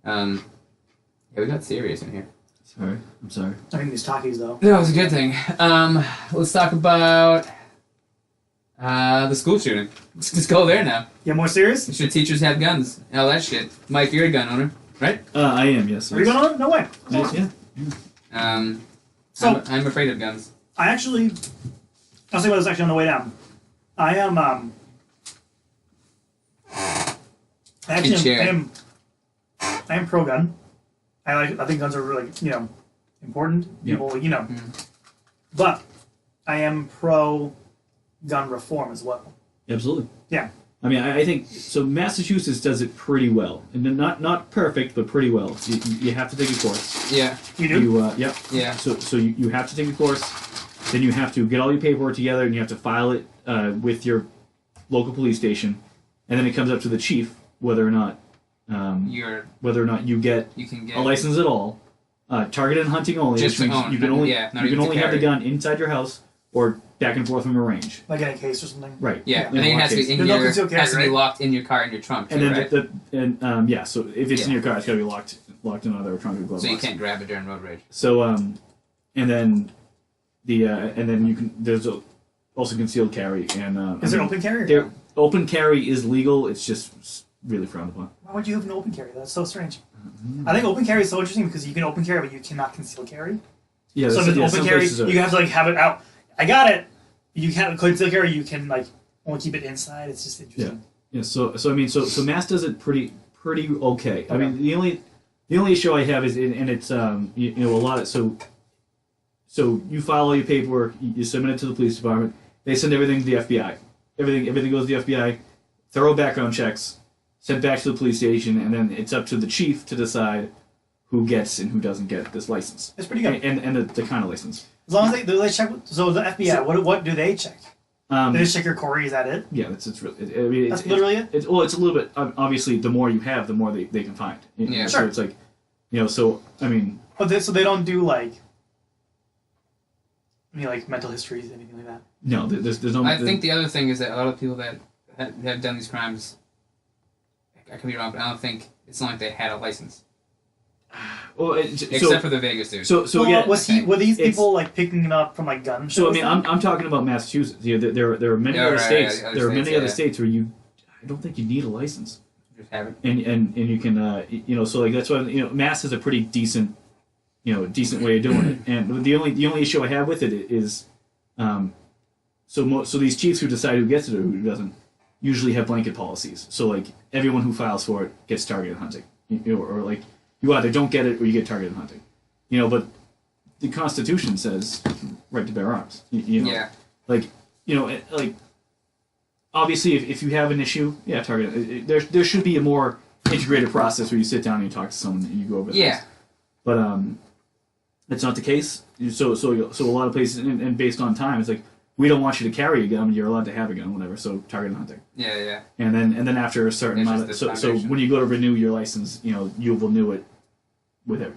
Yeah, we got serious in here. Sorry, I'm sorry. I mean, these talkies, though. That was a good thing. Let's talk about the school shooting. Let's just go there now. Yeah, more serious? Should teachers have guns? All that shit. Mike, you're a gun owner, right? I am, yes. Are you going on? No way. Yeah. So I'm afraid of guns. I'll say what was actually on the way down. I am, I am pro-gun. I think guns are really, important. People, But I am pro-gun reform as well. Absolutely. Yeah. I mean, I think so. Massachusetts does it pretty well, and not perfect, but pretty well. You have to take a course. Yeah. You do? Yep. Yeah. So you have to take a course. Then you have to get all your paperwork together, and you have to file it with your local police station, and then it comes up to the chief whether or not you can get a license at all. Targeted hunting only. Just which to means own. you can only you can have the gun inside your house or back and forth from a range. Like in a case or something? Right. Yeah, and then it has to be has to be locked in your car in your trunk. Too, and then so if it's in your car, it's got to be locked in another trunk or glove box. So you can't grab it during road rage. So and then you can there's also concealed carry and is it open carry? Open carry is legal. It's just really frowned upon. Why would you have an open carry? That's so strange. I think open carry is so interesting because you can open carry, but you cannot conceal carry. Yeah. So if it's open carry, you have to have it out. I got it. You can't conceal carry. You can only keep it inside. It's just interesting. Yeah. So I mean, so Mass does it pretty okay. I mean, the only issue I have is and it's a lot of so you file all your paperwork, you submit it to the police department. They send everything to the FBI. Everything goes to the FBI. Thorough background checks. Sent back to the police station, and then it's up to the chief to decide who gets and who doesn't get this license. It's pretty good. And the kind of license. As long as they check. So the FBI, what do they check? They just check your Corey. Is that it? Yeah, it's really. I mean, that's literally it. It's a little bit. Obviously, the more you have, the more they can find. Yeah, sure. So it's So I mean. But so they don't do mental histories, anything like that. No, there's no. I think the other thing is that a lot of people that have done these crimes. I could be wrong, but I don't think it's not like they had a license. Well, except for the Vegas dude. Were these people picking it up from gun shows? So I mean, I'm talking about Massachusetts. There are many other states. There are many other states where I don't think you need a license. Just have it. And you can so that's why Mass is a pretty decent way of doing it. And the only issue I have with it is, so these chiefs who decide who gets it or who doesn't usually have blanket policies. So everyone who files for it gets targeted hunting, or you either don't get it or you get targeted hunting, But the Constitution says right to bear arms. Yeah. Obviously, if you have an issue, target. There should be a more integrated process where you sit down and you talk to someone and you go over this. Yeah. But that's not the case. So a lot of places, and based on time, it's we don't want you to carry a gun. You're allowed to have a gun, whatever. So target hunting. Yeah. And then after a certain amount of so when you go to renew your license, you'll renew it with a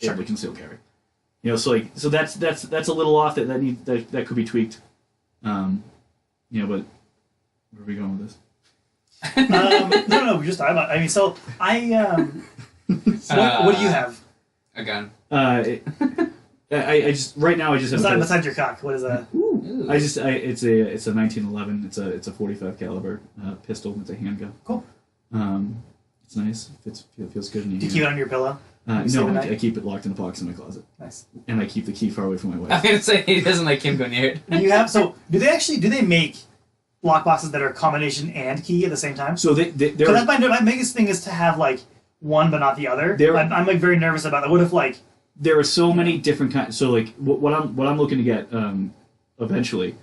concealed carry. So that's a little off. That could be tweaked. But where are we going with this? No. We're just talking about. I mean, so what do you have? A gun. I just right now I just have besides your cock. What is that? Ooh. It's a 1911. It's a 45 caliber pistol. It's a handgun. Cool. It's nice. It feels good in your hand. Do you keep it under your pillow? No, I keep it locked in a box in my closet. Nice. And I keep the key far away from my wife. I was gonna say he doesn't like Kim go near it. Do they make lock boxes that are combination and key at the same time? So that's my biggest thing is to have one but not the other. I'm very nervous about that. What if there are so many different kinds. So what I'm looking to get eventually.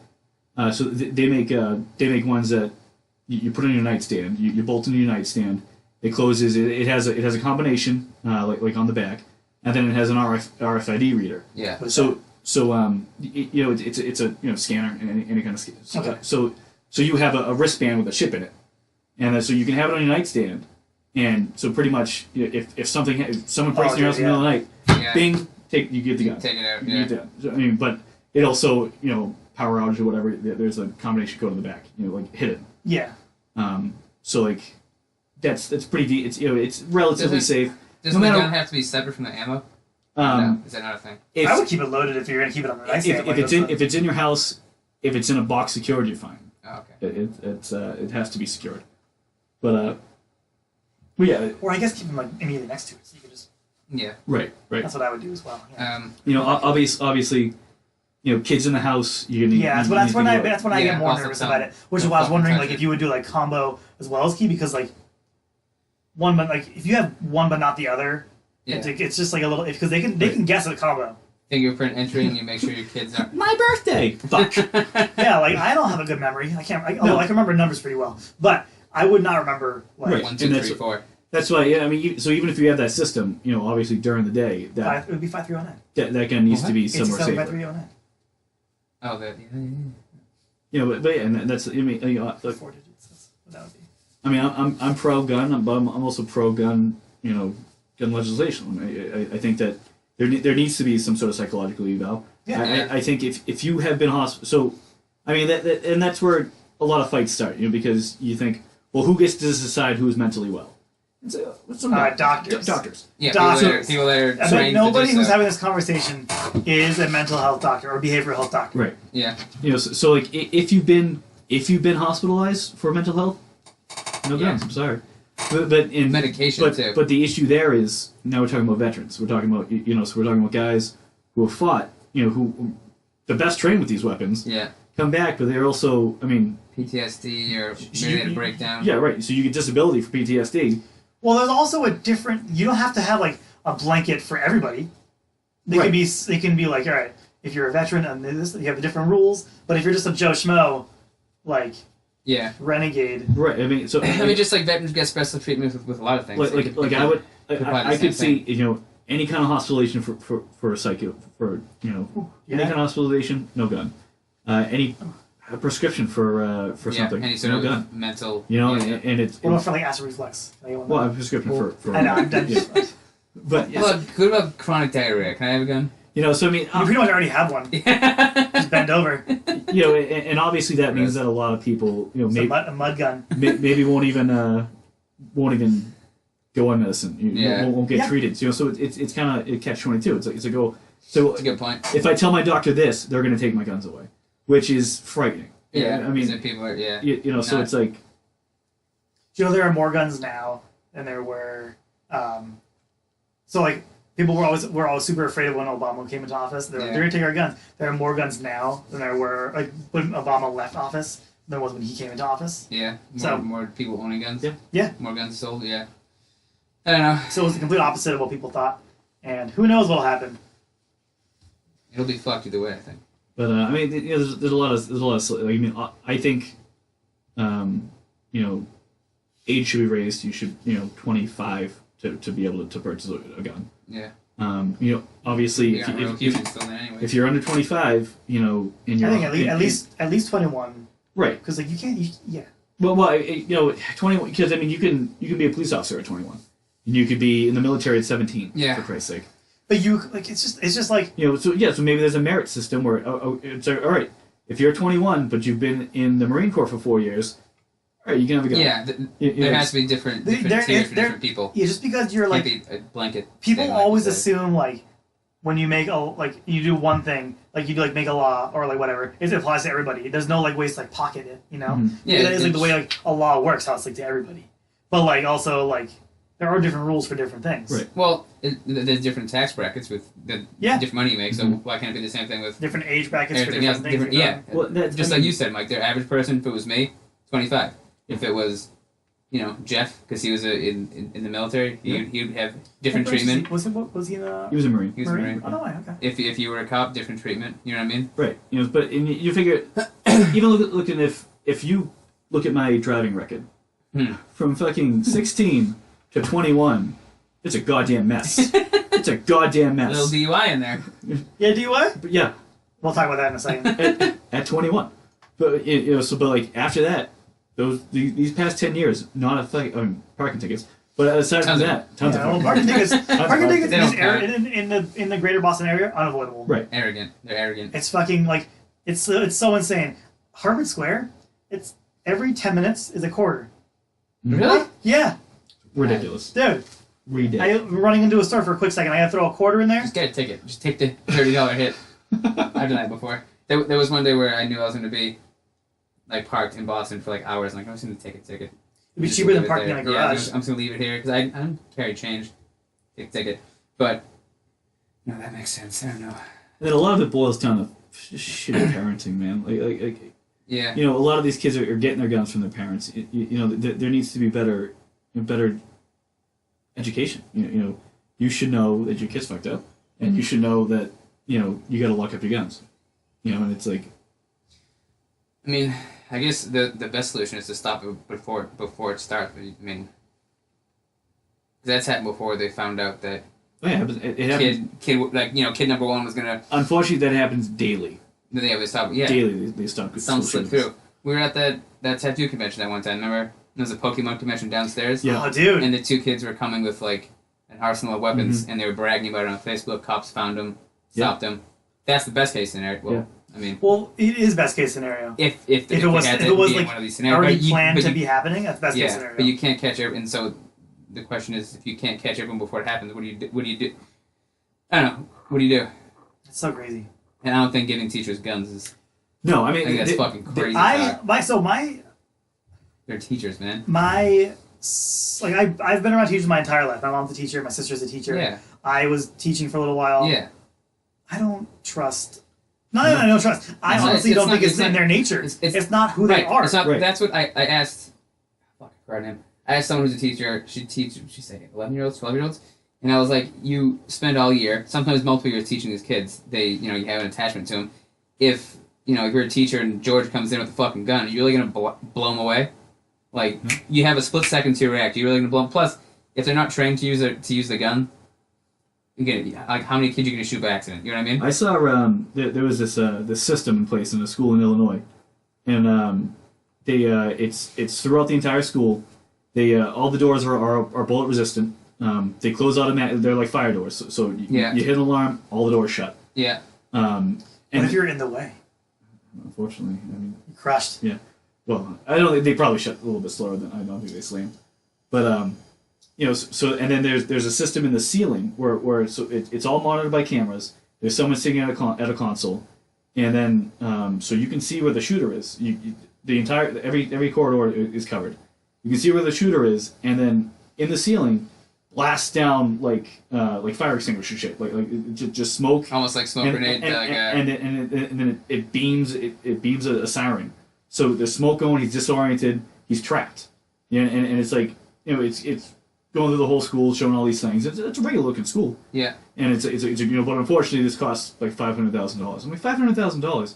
So they make ones that you put on your nightstand. You bolt into your nightstand. It closes. It has a combination like on the back, and then it has an RFID reader. Yeah. It's a scanner and any kind of scanner. Okay. So you have a wristband with a chip in it, and so you can have it on your nightstand. And so pretty much, if someone breaks in your house in the middle of the night, bing, you get the gun. Take it out. Yeah. So, I mean, but it also power outage or whatever. There's a combination code in the back. Hidden. Yeah. that's pretty. It's it's relatively safe. Does No the matter- gun have to be separate from the ammo? No, is that not a thing? If, I would keep it loaded if you're gonna keep it on the nightstand. if it's in your house, if it's in a box secured, you're fine. Oh, okay. It has to be secured. But yeah, Or I guess keep them like immediately next to it, so you can just. Yeah. right. That's what I would do as well. Yeah. Obviously, kids in the house. You're gonna. Yeah, that's when I get more also nervous don't- about it. Which is why I was wondering like if you would do like combo as well as key because like one but like if you have one but not the other, Yeah. it's just like a little because they can guess at a combo. Fingerprint entry, and you make sure your kids aren't. My birthday. Fuck. Yeah, like I don't have a good memory. I can't. I can remember numbers pretty well, but I would not remember like Right. 1, 2, And 3, that's- 4. That's why. Yeah, I mean, so even if you have that system, obviously during the day, it would be 5309. that gun needs to be 87 somewhere by safer. 309. Oh, that. But yeah, and that's like, 4 digits. That's what that would be. I mean, I'm pro gun, but I'm also pro gun. Gun legislation. I think that there needs to be some sort of psychological eval. Yeah. I think if you have been so I mean and that's where a lot of fights start. Because you think, well, who gets to decide who's mentally well? It's Doctors. Doctors. Yeah, Doctors. people that are I mean, trained nobody to do who's so. having this conversation is a mental health doctor or behavioral health doctor. Right. Yeah. So like if you've been hospitalized for mental health, no guns. I'm sorry. But in Medication, too. But the issue there is now we're talking about veterans. We're talking about so we're talking about guys who have fought. Who the best trained with these weapons. Yeah. Come back, but they're also. I mean. PTSD or maybe they had a breakdown. Yeah, right. So you get disability for PTSD. Well, there's also a different. You don't have to have like a blanket for everybody. They can be. They can be like, all right, if you're a veteran and this, you have the different rules. But if you're just a Joe Schmo, like. Yeah. Renegade. Right. I mean, so I mean, just like veterans get special treatment with a lot of things. I could see any kind of hospitalization for a psycho any kind of hospitalization, no gun. Any prescription for something, any sort no of gun. mental. And it's What about for like acid reflux? well, a prescription for I know. I'm done. yeah. But What about chronic diarrhea? Can I have a gun? so I mean, You pretty much already have one. Just bend over. and obviously that means that a lot of people maybe A mud gun. maybe won't even go on medicine. Won't get Yeah. treated. So it's kind of catch-22. It's like oh, so That's a good point. if I tell my doctor this, they're going to take my guns away, which is frightening. Yeah. I mean, people are, so it's like There are more guns now than there were. So like people were always super afraid of when Obama came into office. They're going to take our guns. There are more guns now than there were like when Obama left office than there was when he came into office. Yeah. So- More people owning guns. Yeah. More guns sold. Yeah. I don't know. So it was the complete opposite of what people thought. And who knows what'll happen? It'll be fucked either way, I think. But I mean, there's a lot of like, I mean, I think age should be raised. You should 25 to be able to purchase a gun. Yeah. Obviously, if you're under 25, and you're I think at least 21. right. Because like you can't. Well, 21 because I mean you can be a police officer at 21, and you could be in the military at 17. Yeah. For Christ's sake. But you like it's just like So maybe there's a merit system where it's all right. If you're 21 but you've been in the Marine Corps for 4 years, all right, you can have a gun. Yeah. There has to be different tiers for different people. Yeah, just because you're like Can't be a blanket. people statement, always like you said. assume like when you make you do one thing like you do like make a law or like whatever it applies to everybody. There's no like ways to like pocket it, Mm-hmm. Yeah, that is like the way like a law works, how it's like to everybody. But like also like there are different rules for different things. Right. Well, there's different tax brackets with the different money you make, so why can't it be the same thing with Different age brackets for everything else? different things. Yeah. Well, that's, Just like you said, Mike, their average person, if it was me, 25. If it was, Jeff, because he was in the military, he would have different treatment. Was he in a he was a Marine. He was a Marine. Oh, no way, okay. If you were a cop, different treatment. You know what I mean? Right. But you figure, even looking if you look at my driving record, from fucking 16 to 21, it's a goddamn mess. It's a goddamn mess. A little DUI in there. Yeah, DUI? But yeah, We'll talk about that in a second. at 21. But but like after that, these past 10 years, not a thing. Parking tickets. But aside from that, tons of parking tickets. Parking tickets They don't count. in the greater Boston area unavoidable. Right. Arrogant. They're arrogant. It's fucking like it's so insane. Harvard Square. It's every 10 minutes is a quarter. Really? Yeah. Ridiculous. Dude, Ridiculous. I'm running into a store for a quick second. I gotta throw a quarter in there. Just get a ticket. Just take the $30 hit. I've done that before. There was one day where I knew I was going to be like parked in Boston for like hours. I'm like, I'm just going to take a ticket. It'd be Just cheaper leave than it parking there. in a Yeah, I'm garage. just going to leave it here because I don't carry change. Take a ticket. But, no, that makes sense. I don't know. And then a lot of it boils down to shitty parenting, man. Like, Yeah. you know, a lot of these kids are getting their guns from their parents. You know, there needs to be better education. You know, you should know that your kid's fucked up, and you should know that, you know, you got to lock up your guns. You know, and it's like, I mean, I guess the best solution is to stop it before it starts. I mean, that's happened before they found out that oh yeah, it happens. kid number one was gonna. Unfortunately, that happens daily. Then they stop. Yeah, Daily, they stop. some school slip shootings. through. We were at that tattoo convention that one time. Remember? There was a Pokemon convention downstairs. Yeah. Oh, dude. And the two kids were coming with like an arsenal of weapons, and they were bragging about it on Facebook. Cops found them, stopped them. That's the best case scenario. Well, Yeah. I mean, Well, it is best case scenario. if it was like one of these scenarios, already but you- planned but to you- be happening, that's best case scenario. but you can't catch everyone. And so the question is, if you can't catch everyone before it happens, what do you do? What do you do? I don't know. What do you do? It's so crazy. And I don't think giving teachers guns is. No, I I mean, think that's fucking crazy. They're teachers, man. I've been around teachers my entire life. My mom's a teacher. My sister's a teacher. Yeah. I was teaching for a little while. Yeah. I don't trust. Not that I don't trust. I honestly don't think it's in their nature. It's not who they are. It's not. Right. That's what I asked. Fuck, I forgot her name. I asked someone who's a teacher. She said 11-year-olds, 12-year-olds, and I was like, you spend all year, sometimes multiple years teaching these kids. They, you have an attachment to them. If you're a teacher and George comes in with a fucking gun, are you really gonna blow him away? Like, you have a split second to react. You're really gonna blow him. Plus, if they're not trained to use the gun, like, how many kids are you gonna shoot by accident? You know what I mean? I saw there was this system in place in a school in Illinois, and it's throughout the entire school. They all the doors are bullet resistant. They close automatic. They're like fire doors. So you hit an alarm, all the doors shut. Yeah. What if you're in the way? Unfortunately, I mean, You're crushed. yeah. Well, I don't think they probably shut a little bit slower than I don't think they slam. But so and then there's a system in the ceiling where it's all monitored by cameras. There's someone sitting at a console, and then so you can see where the shooter is. The entire every corridor is covered. You can see where the shooter is, and then in the ceiling, blasts down like fire extinguisher shit, like just smoke. Almost like smoke grenade. And then it beams a siren. So there's smoke going. He's disoriented. He's trapped. And it's like it's going through the whole school, showing all these things. It's a regular looking school. Yeah. And it's but unfortunately this costs like $500,000. I mean $500,000.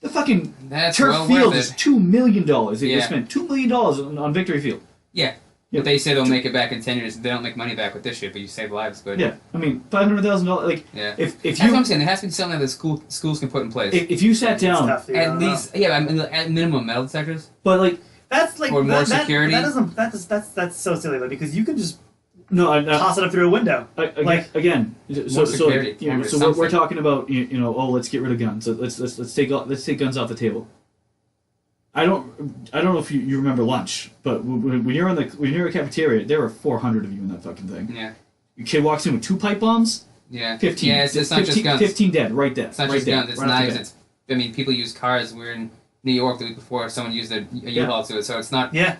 The fucking That's turf well field worth is it. $2 million. They Yeah. spent $2 million on Victory Field. Yeah. But they say they'll make it back in 10 years. They don't make money back with this shit, but you save lives. But Yeah, I mean $500,000. Like yeah. if That's you what I'm saying. There has to be something that schools can put in place. if you sat down, It's tough to figure At out. least, yeah, I mean, at minimum metal detectors. but like That's like Or more that security. That's so silly though, because you can just no, toss it up through a window. again. More security cameras, So we're something. talking about let's get rid of guns. Let's take guns off the table. I don't know if you remember lunch, but when you're in a cafeteria, there are 400 of you in that fucking thing. Yeah. Your kid walks in with 2 pipe bombs. Yeah. 15. Yeah, it's not 15, just guns. 15 dead right there. It's not right just there, guns. It's right off the knives. bat. People use cars. We were in New York the week before. Someone used a U-Haul to it. So it's not. Yeah.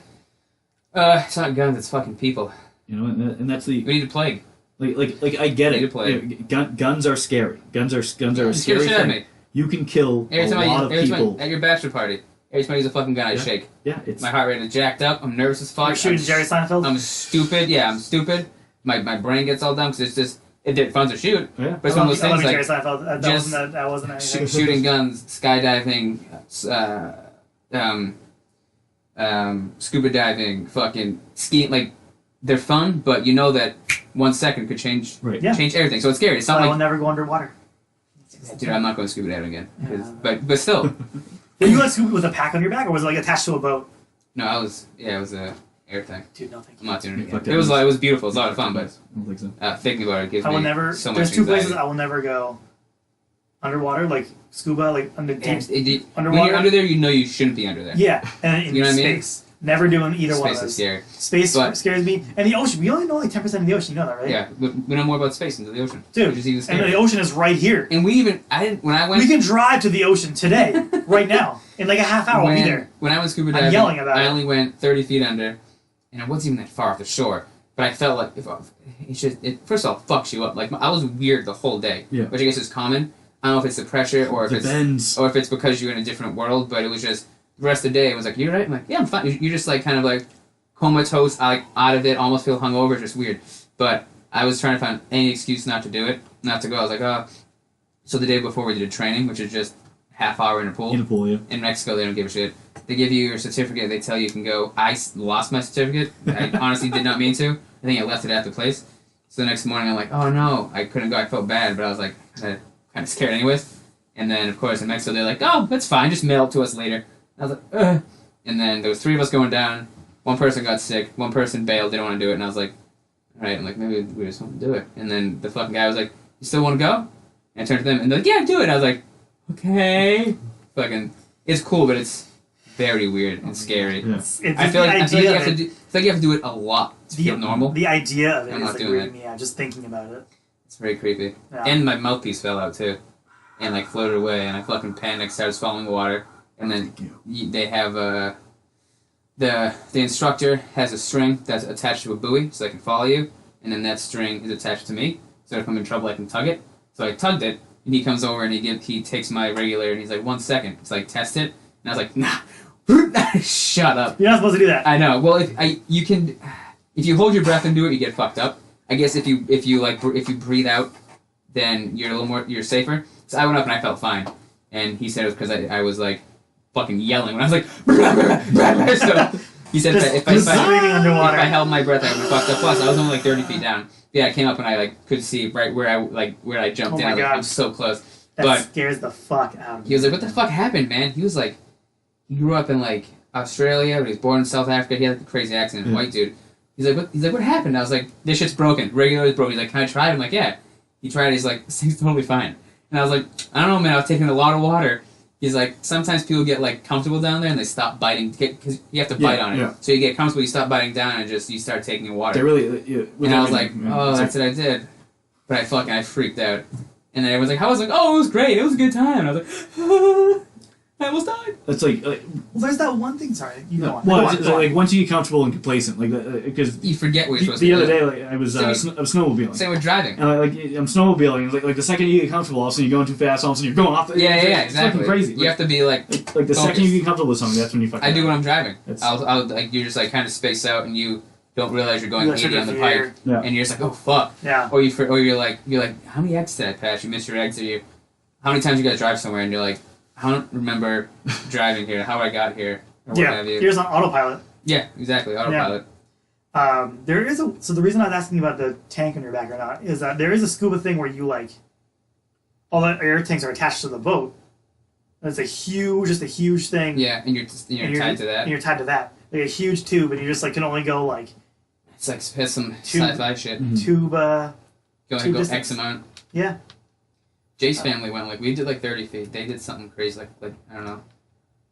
It's not guns. It's fucking people. And that's the We need a plague. like I get Need to it. play. Guns are scary. Guns are a Scare the scary shit out of thing. me. You can kill a lot of people. At your bachelor party, every time I use a fucking gun, I Yeah. shake. Yeah, it's My heart rate is jacked up. I'm nervous as fuck. You're shooting Jerry Seinfeld. I'm stupid. Yeah, I'm stupid. My brain gets all dumb because it's just fun to shoot. yeah. But it's one of those I love things Jerry like Seinfeld. just That wasn't anything. shooting guns, skydiving, scuba diving, fucking skiing. Like they're fun, but you know that 1 second could change Yeah. change everything. So it's scary. It's So not I will like, never go underwater. dude, I'm not going scuba diving again. Yeah. But still, Were you on scuba with a pack on your back, or was it like attached to a boat? no, it was a air thing. Dude, no thank I'm you. not doing it Fuck again. that. It was beautiful. It was a lot of fun, but I don't think so. thinking about it gives I will me never. so much There's two anxiety. places I will never go underwater, like scuba, like under deep. When underwater? you're under there, you know you shouldn't be under there. Yeah, and in You know what I mean? space. Never doing either one of Space those. is scary. Space But- scares me, and the ocean. We only know like 10% of the ocean. You know that, right? Yeah, we know more about space than the ocean. Dude, Which is even and scarier. the ocean is right here. And I didn't, when I went... We can drive to the ocean today, right now, in like a half hour. We'll be there. When I went scuba I'm diving, yelling about I it. only went 30 feet under, and I wasn't even that far off the shore. But I felt like it first of all fucks you up. Like I was weird the whole day, Yeah. which I guess is common. I don't know if it's the pressure or if Depends. it's because you're in a different world. But it was just the rest of the day. It was like, "You right?" I'm like, "Yeah, I'm fine." You're just like kind of like comatose, like out of it, almost feel hungover. It's just weird. But I was trying to find any excuse not to do it, not to go. I was like, "Oh." So the day before we did a training, which is just half hour in a pool. In a pool, yeah. In Mexico, they don't give a shit. They give you your certificate. They tell you can go. I lost my certificate. I honestly did not mean to. I think I left it at the place. So the next morning, I'm like, oh no, I couldn't go. I felt bad, but I was like, kind of scared anyways. And then, of course, in Mexico, they're like, oh, that's fine. Just mail it to us later. I was like, ugh. And then there was 3 of us going down. One person got sick. One person bailed. Didn't want to do it. And I was like, all right. I'm like, maybe we just want to do it. And then the fucking guy was like, you still want to go? And I turned to them, and they're like, yeah, do it. And I was like, okay. Fucking, it's cool, but it's very weird and scary. Yeah. I feel like you have to do. It's like you have to do it a lot to feel normal. The idea of it I'm is not like doing weirding it. me out. Just thinking about it. It's very creepy. Yeah. And my mouthpiece fell out too, and like floated away, and I fucking panicked, started swallowing water, and then they have the instructor has a string that's attached to a buoy, so they can follow you, and then that string is attached to me, so if I'm in trouble, I can tug it. So I tugged it, and he comes over and he takes my regulator, and he's like, 1 second, to like test it, and I was like, nah. Shut up. You're not supposed to do that. I know. Well, if you hold your breath and do it, you get fucked up. I guess if you breathe out, then you're safer. So I went up and I felt fine, and he said it was because I was like fucking yelling when I was like. So he said if I screaming underwater. If I held my breath, I would be fucked up. Plus, I was only like 30 feet down. Yeah, I came up and I like could see right where I jumped Oh in. my I was, God. like, I'm so close. That But scares the fuck out of me. he was like, "What the fuck happened, man?" He was like, he grew up in like Australia, but he was born in South Africa. He had like a crazy accent, white dude. He's like, what happened? I was like, this shit's broken. Regular is broken. He's like, can I try it? I'm like, yeah. He tried it. He's like, this thing's totally fine. And I was like, I don't know, man. I was taking a lot of water. He's like, sometimes people get like comfortable down there and they stop biting because you have to bite on it. Yeah. So you get comfortable, you stop biting down, and you start taking your water. They really, yeah, And I was like, oh, that's what I did. But I freaked out. And then everyone's like, how was it? Like, oh, it was great. It was a good time. And I was like, I almost died. It's like Well, there's that one thing. Sorry, you go on. well, Go on, it's go on. like once you get comfortable and complacent, like because You forget what you're supposed the to other do. day, like I was snowmobiling. Same with driving. And I'm snowmobiling. Like the second you get comfortable, all of a sudden you're going too fast. All of a sudden you're going off. Yeah, It's exactly. fucking crazy. You have to be like Like the second focused. you get comfortable with something, that's when you fucking. I do when I'm driving. It's- I'll like you're just like kind of spaced out and you don't realize you're going You 80 on the fear. pike Yeah. and you're just like, oh fuck. Yeah. Or you're like how many exits did I pass? You missed your exit. You how many times you guys drive somewhere and you're like, I don't remember driving here. How I got here or what Yeah. have you. Here's on autopilot. Yeah, exactly. Autopilot. There is a so the reason I was asking about the tank on your back or not is that there is a scuba thing where you like all the air tanks are attached to the boat. And it's a huge thing. Yeah, and you're and tied to that. And you're tied to that. Like a huge tube, and you just like can only go like It's like it's some Tube- sci-fi shit. tube. Go tube X distance. amount. Yeah. Jay's family went like we did like 30 feet. They did something crazy like I don't know,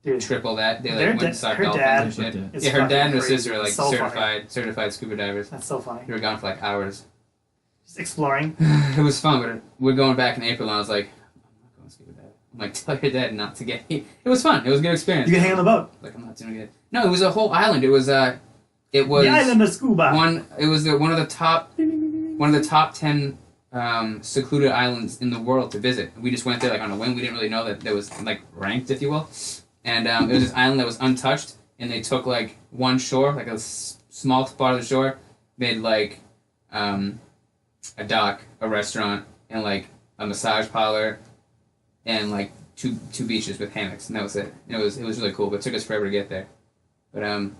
Dude. triple that. They Their like da- went and saw her dolphins dad and shit. is Yeah, her dad and her fucking sister are like crazy. So funny. certified scuba divers. That's so funny. They were gone for like hours. Just exploring. It was fun, but we're going back in April, and I was like, I'm not going scuba diving. I'm like, tell your dad not to get. It was fun. It was a good experience. You can hang on the boat. Like I'm not doing it. No, it was a whole island. It was The island of scuba. one. It was one of the top 10 secluded islands in the world to visit. We just went there like on a whim. We didn't really know that there was like ranked, if you will. And it was this island that was untouched, and they took like one shore, like a small spot of the shore, made like a dock, a restaurant, and like a massage parlor, and like two beaches with hammocks, and that was it. And it was really cool, but it took us forever to get there. But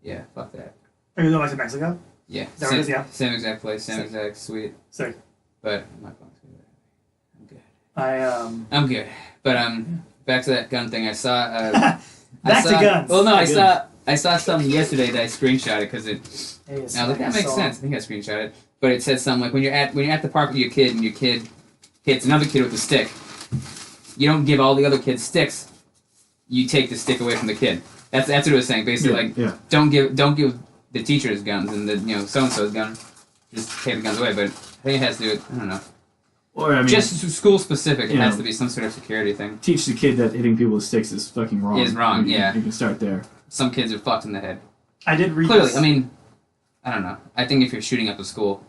yeah, fuck that. Are you going back to Mexico? Yeah, Is that what it is? Yeah. Same exact place, same Sick. exact suite, Sick. but I'm not going to. I'm good. I I'm good. But back to that gun thing. I saw. Back to guns. Well, no, I Guns. saw something yesterday that I screenshotted because it. Hey, it's And I was like, that fucking makes so- sense. I think I screenshot it. But it said something like when you're at the park with your kid and your kid hits another kid with a stick, you don't give all the other kids sticks. You take the stick away from the kid. That's what it was saying. Basically, don't give the teachers guns and the so and so's gun. Just take the guns away. But I think it has to do with I don't know. Or I mean, just school specific. It has to be some sort of security thing. Teach the kid that hitting people with sticks is fucking wrong. Is wrong. You can start there. Some kids are fucked in the head. I did read. Clearly, this. I mean, I don't know. I think if you're shooting up a school,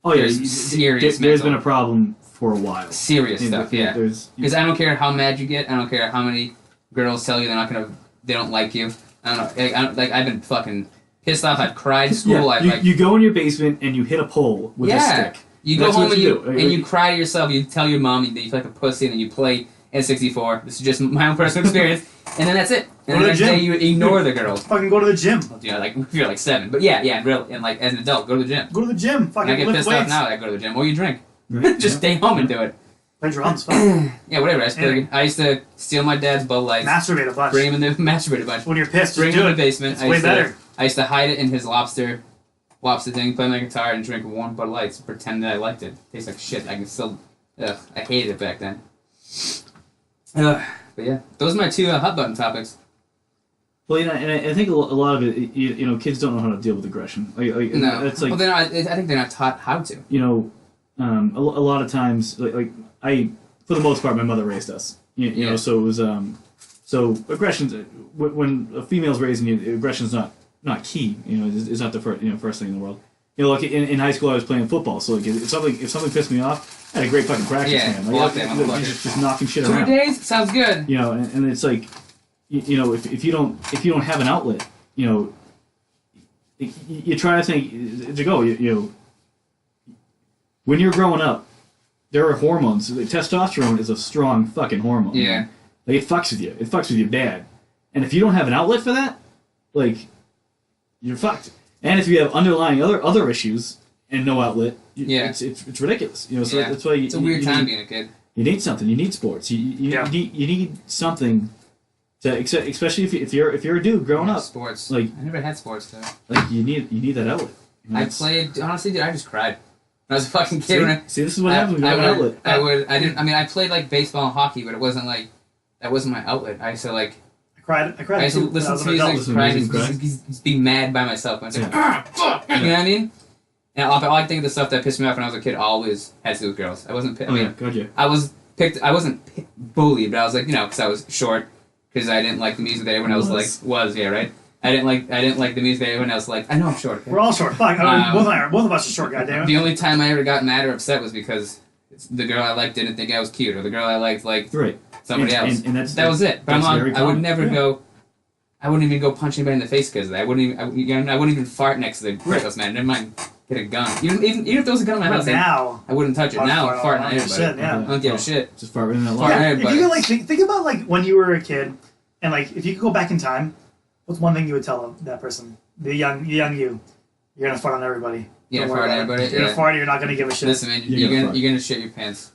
there's been a problem for a while. Serious stuff, yeah. Because I don't care how mad you get. I don't care how many girls tell you they don't like you. I don't know. I've been fucking pissed off. I've cried at school. You go in your basement and you hit a pole with a stick. You go home and you cry to yourself. You tell your mom that you feel like a pussy, and then you play N64. This is just my own personal experience, and then that's it. And then the next day you ignore the girls. Fucking go to the gym. If you're like 7, but really, and like as an adult, go to the gym. Go to the gym. Fucking and I get lift pissed weights. off now. I go to the gym, or you drink. Just stay home and do it. Play drums. Fuck. Yeah, whatever. I used to steal my dad's Bud Lights. Masturbate a bunch. Bring him in the masturbate a bunch. When you're pissed, bring just him do in the basement. It's way better. I used to hide it in his lobster thing, play my guitar, and drink warm Bud Lights, pretend that I liked it. Tastes like shit. I can still. I hated it back then. But yeah, those are my 2 hot button topics. Well, and I think a lot of it, kids don't know how to deal with aggression. No, it's like, well, I think they're not taught how to. A lot of times, for the most part, my mother raised us. So it was so aggression's when a female's raising you, aggression's not key. It's not the first thing in the world. Like in high school, I was playing football, so like if something pissed me off, I had a great fucking practice, man. Just knocking shit around. 2 days sounds good. And it's like, if you don't have an outlet, you try to think to go, when you're growing up, there are hormones. Testosterone is a strong fucking hormone. Yeah. Like it fucks with you. It fucks with you bad. And if you don't have an outlet for that, you're fucked. And if you have underlying other issues and no outlet, it's ridiculous. So that's why it's a weird time being a kid. You need something. You need sports. You need something to, especially if you're a dude growing up. Sports. I never had sports though. You need that outlet. I played. Honestly, dude, I just cried. When I was a fucking kid. See, this is what happens when you have an outlet. I played baseball and hockey, but it wasn't that wasn't my outlet. I used to I cried. I used to listen to music, cry, just be mad by myself. I was like, fuck! You know what I mean? And all I think of the stuff that pissed me off when I was a kid always had to do with girls. I wasn't. Gotcha. I wasn't bullied, but I was because I was short, because I didn't like the music that everyone else right. I didn't like the music that everyone else liked. I know I'm short. Okay? We're all short. Fuck. Both of us are short. Goddamn. The only time I ever got mad or upset was because the girl I liked didn't think I was cute, or the girl I liked somebody else. And that was it. But I would never go. I wouldn't even go punch anybody in the face because of that. I wouldn't even fart next to the house, man. Never mind, get a gun. Even if there was a gun in my house, I wouldn't touch it. Now I'm farting on everybody. Shit, yeah. I don't give a shit. Just fart in that line. Yeah, if you could think about when you were a kid, and if you could go back in time, what's one thing you would tell that person, the young you? You're gonna fart on everybody. Yeah, fart on everybody. You're gonna fart. You're not gonna give a shit. Listen, man, you're gonna shit your pants.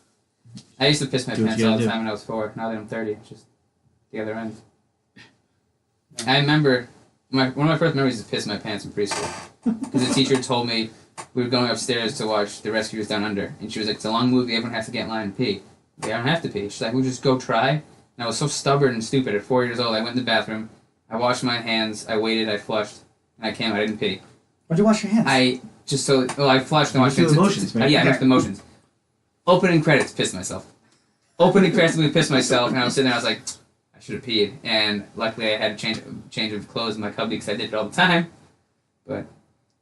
I used to piss my pants all the time when I was 4. Now that I'm 30, it's just the other end. I remember one of my first memories is piss my pants in preschool because the teacher told me we were going upstairs to watch The Rescuers Down Under, and she was like, "It's a long movie. Everyone has to get in line and pee." I don't have to pee. She's like, "We'll just go try." And I was so stubborn and stupid. At 4 years old, I went in the bathroom. I washed my hands. I waited. I flushed, and I came. I didn't pee. Why'd you wash your hands? I flushed and washed my hands. The motions, man. Yeah, I the motions. Opening credits, pissed myself. Opening credits, we pissed myself, and I was sitting there. I was like, I should have peed, and luckily I had a change of clothes in my cubby because I did it all the time. But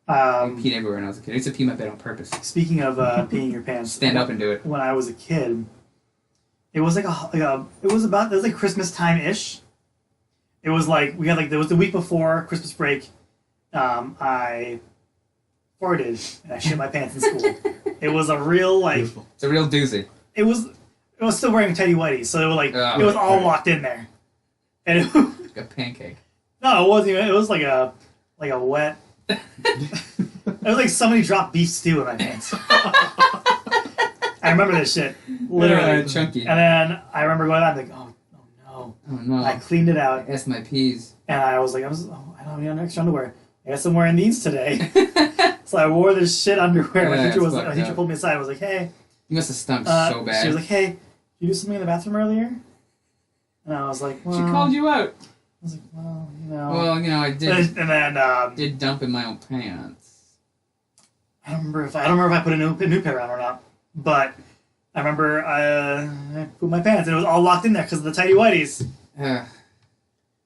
I peed everywhere when I was a kid. I used to pee my bed on purpose. Speaking of peeing your pants, stand up and do it. When I was a kid, it was it was Christmas time ish. It was it was the week before Christmas break. I farted and I shit my pants in school. It was a real It's a real doozy. It was still wearing tighty whities, so it was all locked in there. And it was like a pancake. No, it wasn't even. It was like a wet. It was like somebody dropped beef stew in my pants. I remember this shit literally chunky. And then I remember going out and oh no. I cleaned it out. That's my peas. And I was like, I don't have any extra underwear. I guess I'm wearing these today. So I wore this shit underwear. My teacher pulled me aside. I was like, hey. You must have stunk so bad. She was like, hey, did you do something in the bathroom earlier? And I was like, well. She called you out. was like, well, you know. Well, you know, I did And then did dump in my own pants. I don't remember if I put a new pair on or not, but I remember I put my pants and it was all locked in there because of the tighty whities.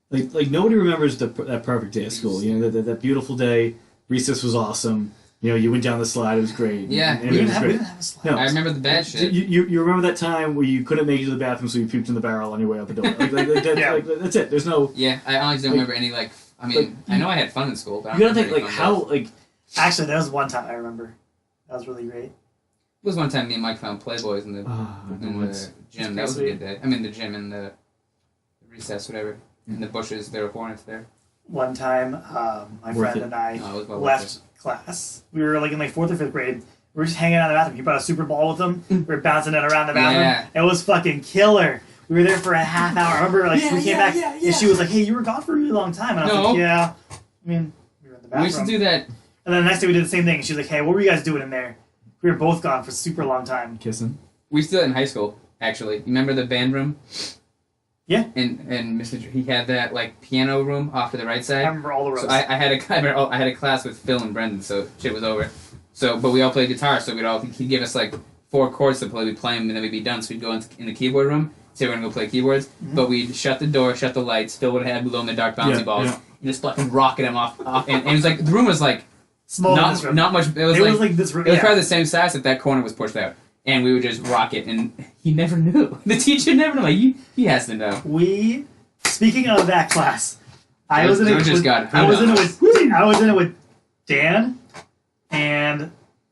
Like nobody remembers that perfect day at school. You know, that beautiful day. Recess was awesome. You know, you went down the slide. It was great. Yeah. We didn't have a slide. No. I remember the bad shit. You remember that time where you couldn't make it to the bathroom, so you puked in the barrel on your way out the door. That's it. There's no. Yeah, I honestly don't remember any like. I mean, I know I had fun in school, but I You don't gotta think remember like any fun how days. like. Actually, there was one time I remember. That was really great. It was one time me and Mike found Playboys in the gym. That was a good day. I mean, the gym and the recess, whatever. In the bushes, there were hornets there. One time, my friend and I left class. We were like in like 4th or 5th grade. We were just hanging out in the bathroom. He brought a super ball with him. We were bouncing it around the bathroom. Yeah. It was fucking killer. We were there for a half hour. I remember we came back and she was like, "Hey, you were gone for a really long time." And I was like, "Yeah." I mean, we were in the bathroom. We used to do that. And then the next day we did the same thing. And she was like, "Hey, what were you guys doing in there?" We were both gone for a super long time. Kissing. We used to do that in high school, actually. You remember the band room? Yeah. And Mr. He had that like piano room off to the right side. I remember all the rows. So I had a class with Phil and Brendan, so shit was over. So, but we all played guitar, so he'd give us like 4 chords to play. We'd play them, and then we'd be done. So we'd go in the keyboard room, say we're gonna go play keyboards, but we'd shut the door, shut the lights. Phil would have glow in the dark bouncy balls, and just fucking rocking them off. And it was like the room was like small. Not much. It was like this room. It was probably the same size if that corner was pushed out. And we would just rock it, and he never knew. The teacher never knew. Like, he has to know. Speaking of that class, I was in it with Dan and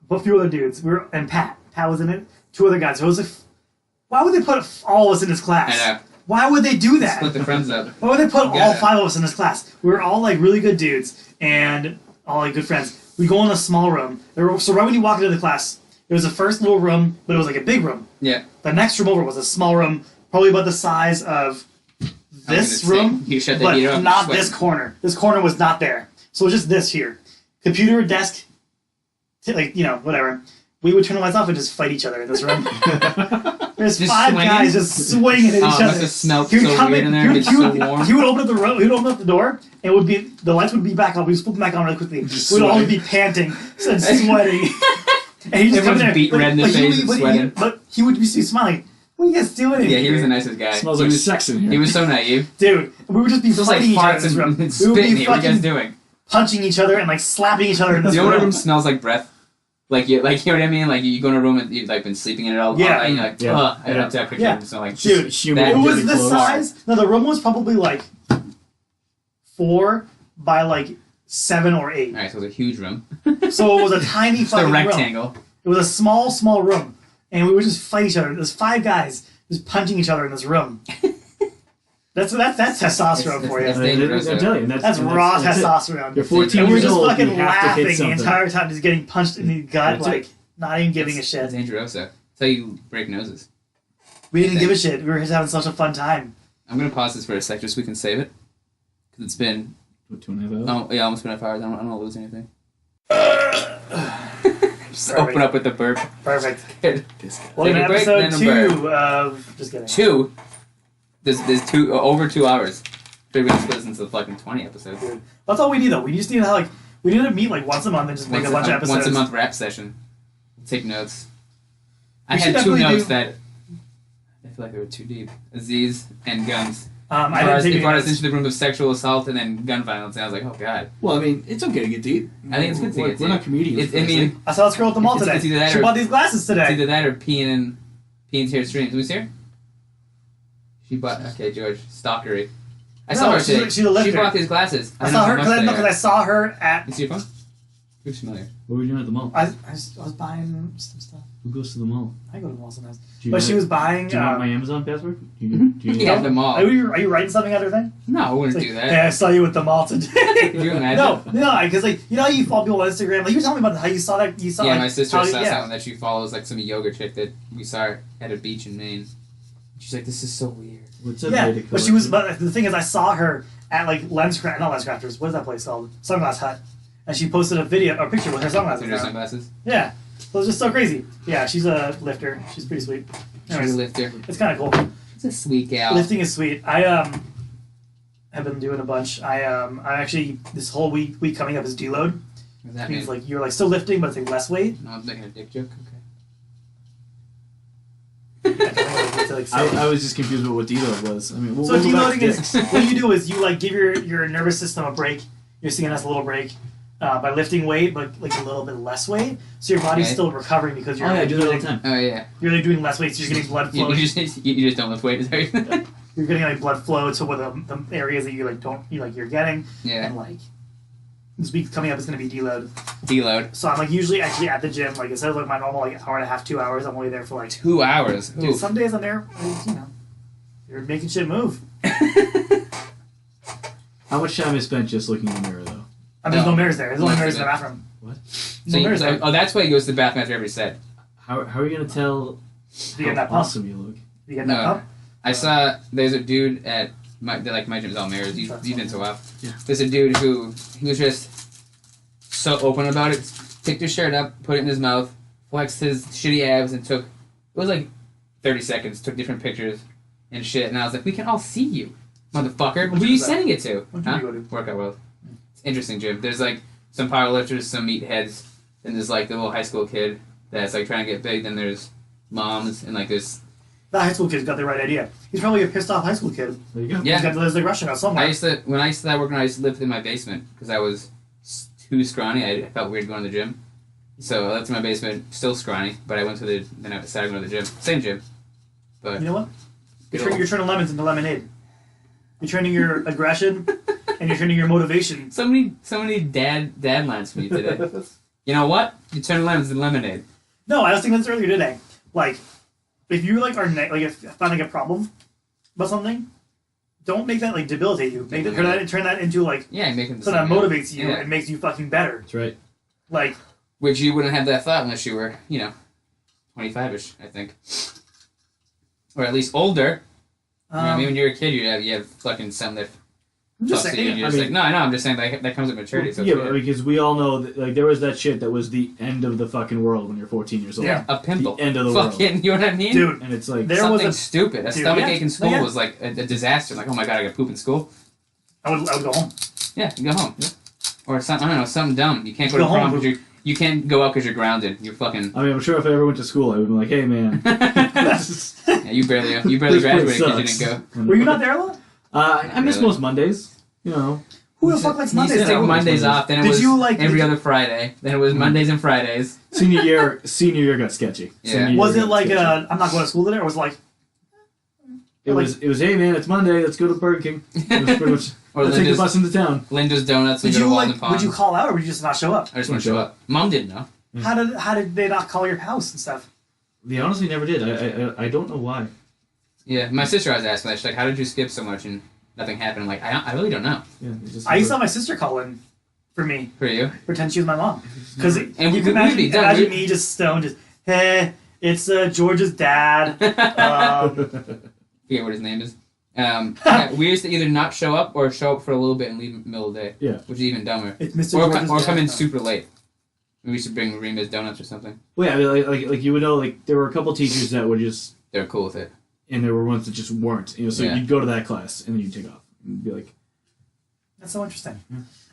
a few other dudes. And Pat. Pat was in it. 2 other guys. So it was like, why would they put all of us in this class? I know. Why would they do that? Split the friends up. Why would they put all 5 of us in this class? We were all like really good dudes and all like good friends. We go in a small room. So right when you walk into the class, it was the first little room, but it was like a big room. Yeah. The next room over was a small room, probably about the size of this room, You shut the but heater up. not this corner. This corner was not there. So it was just this here. Computer, desk, whatever. We would turn the lights off and just fight each other in this room. There's Just 5 swinging? guys just swinging at each other. It must have smelled so He would come weird in there. It'd be so warm. He would open up the room. He would open up the door, and the lights would be back on. We would flip them back on really quickly. We'd all be panting and sweating. And he just come in there, beat red in the face and sweating. But he would be smiling. What are you guys doing? Yeah, he was the nicest guy. Smells like sex in here. He was so naive. Dude, we would just be fighting each other in this room. And spitting here. What are you guys doing? Punching each other and like slapping each other in this The room. older room smells like breath. Like you know what I mean? Like you go in a room and you've like been sleeping in it all night. And you're like, I don't have to picture it. So like, dude, it was the size. No, the room was probably like 4 by like 7 or 8. All right, so it was a huge room. So it was a tiny fucking a rectangle. room. It was a small room, and we would just fight each other. There's 5 guys just punching each other in this room. That's testosterone for you. I'm telling you, that's raw testosterone. You're 14 and we're years just old. fucking You have to laughing hit the something. entire time, just getting punched in the gut, That's like it. not even giving a shit. That's dangerosa. That's how you break noses. We didn't give a shit. We were just having such a fun time. I'm gonna pause this for a sec just so we can save it, because it's been 2.5 hours. oh yeah, almost 2.5 hours. I don't want to lose anything. Just Perfect. open up with the burp. Perfect. Good. Well, Take in a break, episode then a 2 of just kidding. 2. There's 2 over 2 hours. We're gonna split this into fucking 20 episodes. Dude. That's all we need though. We just need to we need to meet like once a month and just make a bunch of episodes. Once a month rap session. Take notes. I We had should 2 definitely notes do- that I feel like they were too deep. Aziz and guns. I It didn't take brought any us into the room of sexual assault and then gun violence, and I was like, oh god. Well, I mean, it's okay to get deep. I think it's good to get We're deep. not comedians. I mean, I saw this girl at the mall today. It's either that She or- bought these glasses it's today. either that or peeing here streams. Who's here? She bought. Okay, George. Stalkery. I saw No, her she's today. a- she's a lifter. She bought these glasses. I saw her because I saw her at. You see your phone? Looks familiar. What were you doing at the mall? I was buying some stuff. Who goes to the mall? I go to the mall sometimes. Do you But know- she was buying. Do you want my Amazon password? Do you Yeah, the mall. Are you writing something at her thing? No, I wouldn't It's do like, that. Hey, I saw you at the mall today. Could you imagine? No, because you know how you follow people on Instagram. Like you were telling me about how you saw that. You saw. Yeah, like, my sister how, saw something that she follows, like some yoga chick that we saw her at a beach in Maine. She's like, this is so weird. What's up, Yeah, Lady but she was. Collection? But the thing is, I saw her at like not Lenscrafters. What is that place called? Sunglass Hut. And she posted a picture with her sunglasses. With her on. sunglasses. Yeah, so it was just so crazy. Yeah, she's a lifter. She's pretty sweet. She's a Anyways, lifter. it's kind of cool. It's a sweet gal. Lifting is sweet. I have been doing a bunch. I actually this whole week coming up is deload. What does that Means mean? like you're like still lifting, but it's like less weight. No, I'm making a dick joke. I don't know what to, like, say. I was just confused about what deload was. I mean, So we'll go back to deloading is dicks. what you do is you like give your nervous system a break, your CNS a little break by lifting weight, but like a little bit less weight. So your body's Okay. still recovering because you're Oh, yeah, I like, do that all the time. Oh yeah. you're like doing less weight, so you're getting blood flow. You just don't lift weight. Is that what you're You're getting like blood flow to what the areas that you like don't you're getting. Yeah. And like this week coming up is gonna be deload. Deload. So I'm like usually actually at the gym, like instead of like my normal like hour and a half, 2 hours, I'm only there for like 2 hours. dude, Oof. some days I'm there, you know, you're making shit move. How much time is spent just looking in the mirror, though? There's no No. mirrors there. There's only No, mirrors in the no. bathroom. What? No mirrors there. Oh, that's why he goes to the bathroom after every set. How are you going to tell You get how that pump. awesome you look? You get No. that pump. I saw there's a dude at my gym's all mirrors. You've been to a while. Yeah. There's a dude who he was just so open about it. Picked his shirt up, put it in his mouth, flexed his shitty abs, and took it was like 30 seconds. Took different pictures and shit. And I was like, we can all see you, motherfucker. What Who are gym you is that? sending it to? What gym Huh? do you go to? Workout World. It's an interesting gym. There's like some powerlifters, some meatheads, and there's like the little high school kid that's like trying to get big. Then there's moms and like there's That high school kid's got the right idea. He's probably a pissed off high school kid. There you go. Yeah. He's got there's like rushing out somewhere. when I used to work, I used to live in my basement because I was too scrawny. I felt weird going to the gym, so I lived in my basement, still scrawny. But I went to then I decided to go to the gym, same gym. But You know what? good old- You're turning lemons into lemonade. You're turning your aggression and you're turning your motivation. so many dad lines for you today. You know what? You turn lemons into lemonade. No, I was thinking this earlier today. Like, if you like like if finding a problem about something, don't make that like debilitate you. Make that turn that into like Yeah, make them something that motivates you Yeah. and makes you fucking better. That's right. Like, Which you wouldn't have that thought unless you were, 25ish, I think, or at least older. You know what I mean, when you're a kid, you have fucking something that I'm just talks to you, and saying. you're I just mean- like, no, I'm just saying that comes with maturity. So it's Yeah, weird. because we all know that like there was that shit that was the end of the fucking world when you're 14 years old. Yeah. A pimple. The end of the world. Fucking, you know what I mean? Dude, And it's like There Something was a- stupid. A Dude, stomach yeah. ache in school Yeah. was like a disaster. Like, oh my god, I got poop in school. I would go home. Yeah, you go home. Or something, I don't know, something dumb. You can't go Go to prom home. because you can't go out because you're grounded. You're fucking. I mean, I'm sure if I ever went to school, I would be like, "Hey, man, Yeah, you barely this place graduated because you sucks." didn't go. Were you not there a lot? I miss Really? most Mondays. You know, Who the fuck likes You used Mondays? to take now? Mondays off. Then it Did was you, like- every did other Friday. Then it was Mondays and Fridays. senior year got sketchy. Yeah. Senior year Was it got like sketchy. I'm not going to school today, or was it like It was. Hey, man, it's Monday. Let's go to Burger King. It was pretty much. Or Let's take the Linda's, bus into town. Linda's Donuts. did We go you to Walden like Pond. would you call out or would you just not show up? I just want to show up. Mom didn't know. How did they not call your house and stuff? They honestly never did. I don't know why. Yeah, my sister always asked me that. She's like, "How did you skip so much and nothing happened?" I'm like, I really don't know. Yeah, they just I used to never- have my sister call in for me, For you, pretend she was my mom. Because And you we'd can imagine, be done. imagine me just stoned, just, hey, it's George's dad. forget what his name is. Yeah, we used to either not show up or show up for a little bit and leave in the middle of the day. Yeah. Which is even dumber. It's Mr. Or, George's or dad. come in super late. We used to bring Rima's Donuts or something. Well, yeah, I mean, like you would know, like there were a couple teachers that would just, They're cool with it. and there were ones that just weren't. You know, so Yeah. you'd go to that class and then you'd take off and be like, That's so interesting.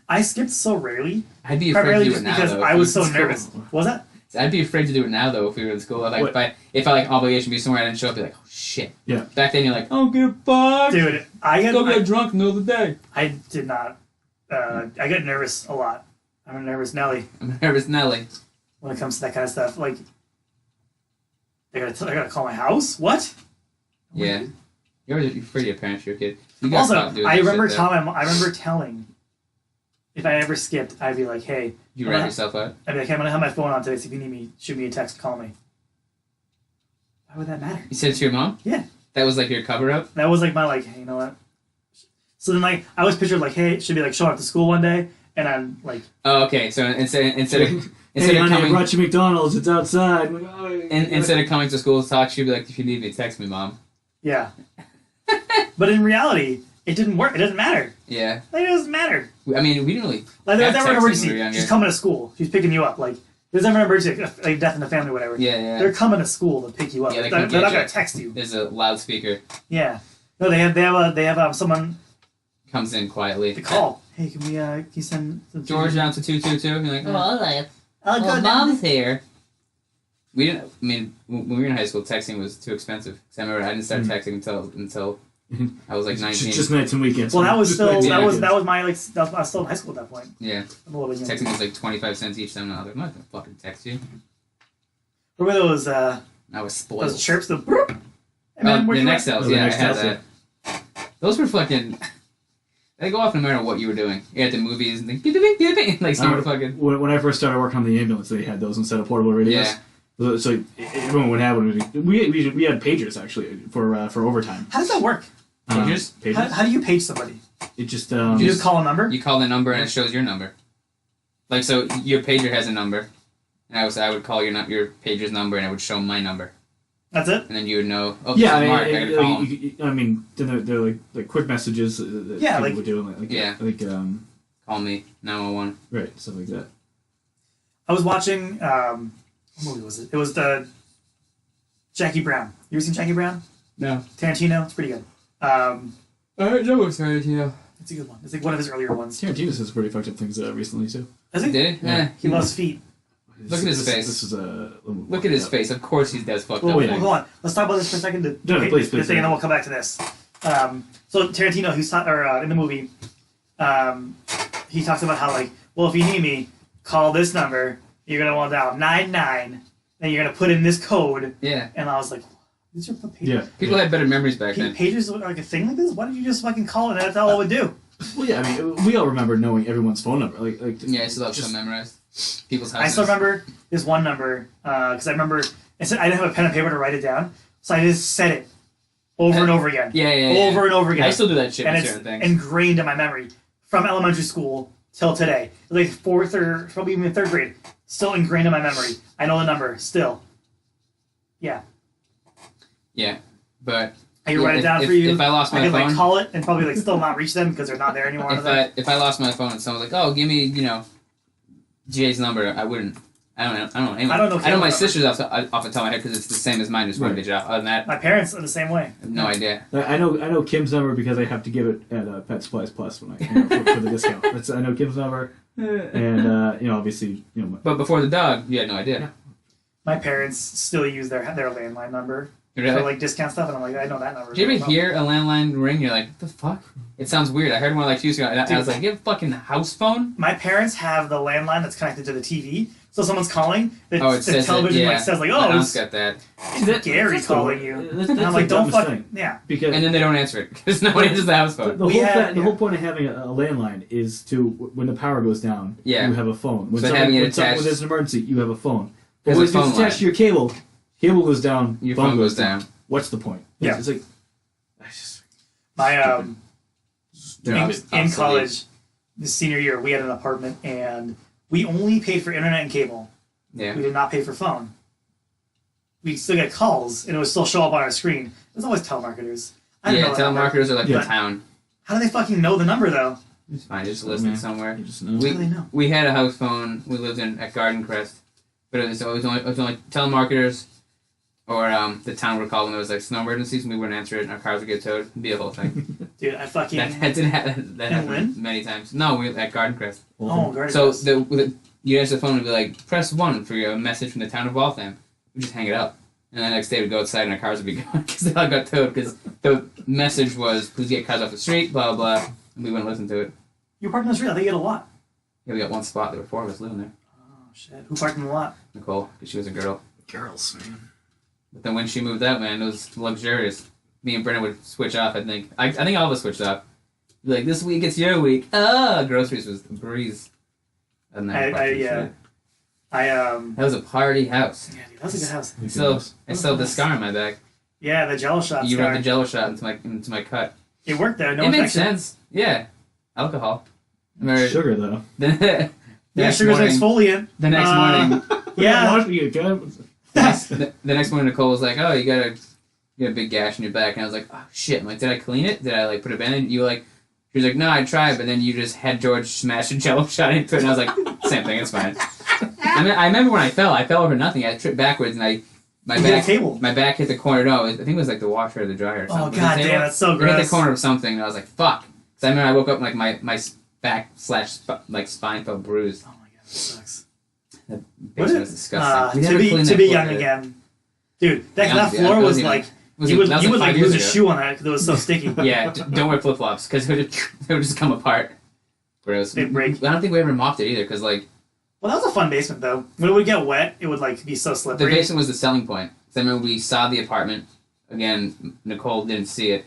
I skipped so rarely, I'd be afraid to primarily do just it now, because though. I if was we- so nervous. What was that? I'd be afraid to do it now, though, if we were in school. Like, What? if I like obligation to be somewhere, I didn't show up, I'd be like, oh shit. Yeah. Back then, you're like, oh, get fucked. Dude, I Go get get drunk in the middle of the day. I did not. I get nervous a lot. I'm a nervous Nelly I'm a nervous Nelly. when it comes to that kind of stuff. Like, I gotta call my house. What? Yeah. You're afraid of your parents, you're a kid. You gotta Also, stop doing I that remember shit, though. I remember telling. If I ever skipped, I'd be like, "Hey," You write yourself out. I'd be like, "Hey, I'm gonna have my phone on today. So if you need me, shoot me a text, call me." Why would that matter? You said it to your mom? Yeah. That was like your cover up? That was like my like, hey, you know what? So then like I was pictured like, hey, it should be like showing up to school one day, and I'm like, Oh, okay. So instead of "Hey, instead of honey, I coming brought you McDonald's. It's outside." I'm like, "Oh, instead of coming to school to talk, she'd be like, if you need me, text me, mom. yeah. But in reality, it didn't work. It doesn't matter. Yeah. Like, it doesn't matter. I mean, we didn't really. Like there's have never an texting when we were emergency. younger. She's coming to school. She's picking you up. Like there's never an emergency, like death in the family, whatever. Yeah, yeah. They're coming to school to pick you up. Yeah, they they're come they're get not you. gonna text you. There's a loudspeaker. Yeah. No, they have someone. comes in quietly. The call. Hey, can you send some George down to 222. You're like, oh, all right. I'll go Mom's here. We didn't. I mean, when we were in high school, texting was too expensive. Cause I remember I didn't start texting until I was like 19. Just nights and weekends. Well, that was still that was my like. I was still in high school at that point. Yeah. I'm a little bit younger. Texting was like 25 cents each time. I was like, I'm not gonna fucking text you. Remember those? I was spoiled. Those chirps. The broop. And then the where you Nextels, Oh, the yeah, I had Nextels, that. Those were fucking. They go off no matter what you were doing. You're at the movies and like so you fucking. When I first started working on the ambulance, they had those instead of portable radios. Yeah. So everyone would have one. We had pagers actually for overtime. How does that work? Pagers? How do you page somebody? It just You just call a number. You call the number and it shows your number. Like so, your pager has a number, and I would call your pager's number and it would show my number. That's it. And then you would know. Oh, yeah, Mark, I gotta call him. I mean, they're like quick messages that people would do. Call me 911. Right, stuff like that. I was watching. What movie was it? It was the Jackie Brown. You ever seen Jackie Brown? No. Tarantino. It's pretty good. I heard no one's Tarantino. It's a good one. It's like one of his earlier ones. Tarantino says pretty fucked up things recently too. Does he? Did he? Yeah. He loves feet. Look at his face. This is a. Look at his face. Of course he does fucked Well, up wait, things. hold on. Let's talk about this for a second. Please. The thing, and then we'll come back to this. So Tarantino, in the movie, he talks about how well, if you need me, call this number. You're gonna want to dial 99, and you're gonna put in this code. Yeah. And I was like, these are pages. Yeah. People had better memories back then. Pages were like a thing like this. Why don't you just fucking call it? And that's all it would do. Well, yeah. I mean, we all remember knowing everyone's phone number. Yeah, I still have some memorized. People's houses. I still remember this one number because I remember I didn't have a pen and paper to write it down, so I just said it over and over again. Yeah. Over and over again. I still do that shit and with it's certain things. ingrained in my memory from elementary school till today. Like fourth or probably even third grade, still ingrained in my memory. I know the number still. Yeah. Yeah, but I can write it down for you. If I lost my I phone, could call it and probably still not reach them because they're not there anymore. If I lost my phone and someone's like, "Oh, give me Jay's number," I wouldn't. I don't know. Anyway, I don't know. I know my sister's off the top of my head because it's the same as mine. Just one digit off. Other than that, My parents are the same way. I have no idea. I know Kim's number because I have to give it at Pet Supplies Plus when for the discount. I know Kim's number, and obviously But before the dog, you had no idea. Yeah. My parents still use their landline number Really? for discount stuff, and I'm like, I know that number. Did you ever hear a landline ring? You're like, what the fuck? It sounds weird. I heard one like 2 years ago, and I was like, you have a fucking house phone? My parents have the landline that's connected to the TV, so someone's calling. The says television says, like, my "Oh, aunt's got that." it's Gary calling you." And I'm like, "Don't fucking yeah." Because And then they don't answer it because nobody answers the house phone. the whole point of having a landline is to when the power goes down, Yeah. you have a phone. When So having it when attached- there's an emergency, you have a phone. But There's when a phone it's attached to your cable goes down, Your phone goes down. What's the point? Yeah. It's like My They're in obsolete. college, the senior year, we had an apartment, and we only paid for internet and cable. Yeah. We did not pay for phone. We still get calls, and it would still show up on our screen. It was always telemarketers. I don't Yeah, know the number. telemarketers are like Yeah. the town. How do they fucking know the number though? It's fine, just listen somewhere. You just know. How do they know? We had a house phone. We lived at Garden Crest, but it was only telemarketers, or the town would call when there was like snow emergencies, and we wouldn't answer it, and our cars would get towed. It'd be a whole thing. Dude, I fucking that did happen. That In happened Lynn? many times. No, we were at Garden Crest. oh, Garden So Crest. you answer the phone and be like, press 1 for your message from the town of Waltham. We just hang it up. And the next day we'd go outside and our cars would be gone because they all got towed because the message was, please get cars off the street, blah, blah, and we wouldn't listen to it. You parked in the street. I think you had a lot. Yeah, we got one spot. There were 4 of us living there. Oh shit! Who parked in the lot? Nicole, because she was a girl. Girls, man. But then when she moved out, man, it was luxurious. Me and Brennan would switch off, I think. I think all of us switched off. Be like, this week it's your week. Groceries was a breeze. And then that was a party house. Yeah, dude, that was a good house. I still have the scar on my back. Yeah, the Jello shot. You scar. rubbed the Jello shot into my cut. It worked though. No it makes infection. sense. Yeah, alcohol. Sugar though. Yeah, next sugar's an morning- exfoliant. The next morning, Yeah. Washing it, God. the next morning, Nicole was like, "Oh, you got a big gash in your back," and I was like, "Oh shit!" I'm like, "Did I clean it? Did I put a bandage?" You were like, she was like, "No, I tried," but then you just had George smash a Jello shot into it, and I was like, "Same thing, it's fine." I remember when I fell over nothing. I tripped backwards, and my back hit the corner. No, I think it was like the washer or the dryer or Oh something. god damn, that's so It hit the gross. corner of something, and I was like, "Fuck!" So I remember I woke up like my back / like spine felt bruised. Oh my god, that sucks. The basement was disgusting. To be young again, dude. That floor was like you would like lose a shoe on that because it was so sticky. Yeah, don't wear flip flops because it would just come apart. Gross. They'd break. I don't think we ever mopped it either because like. Well, that was a fun basement though. When it would get wet, it would like be so slippery. The basement was the selling point. So I remember we saw the apartment. Again, Nicole didn't see it.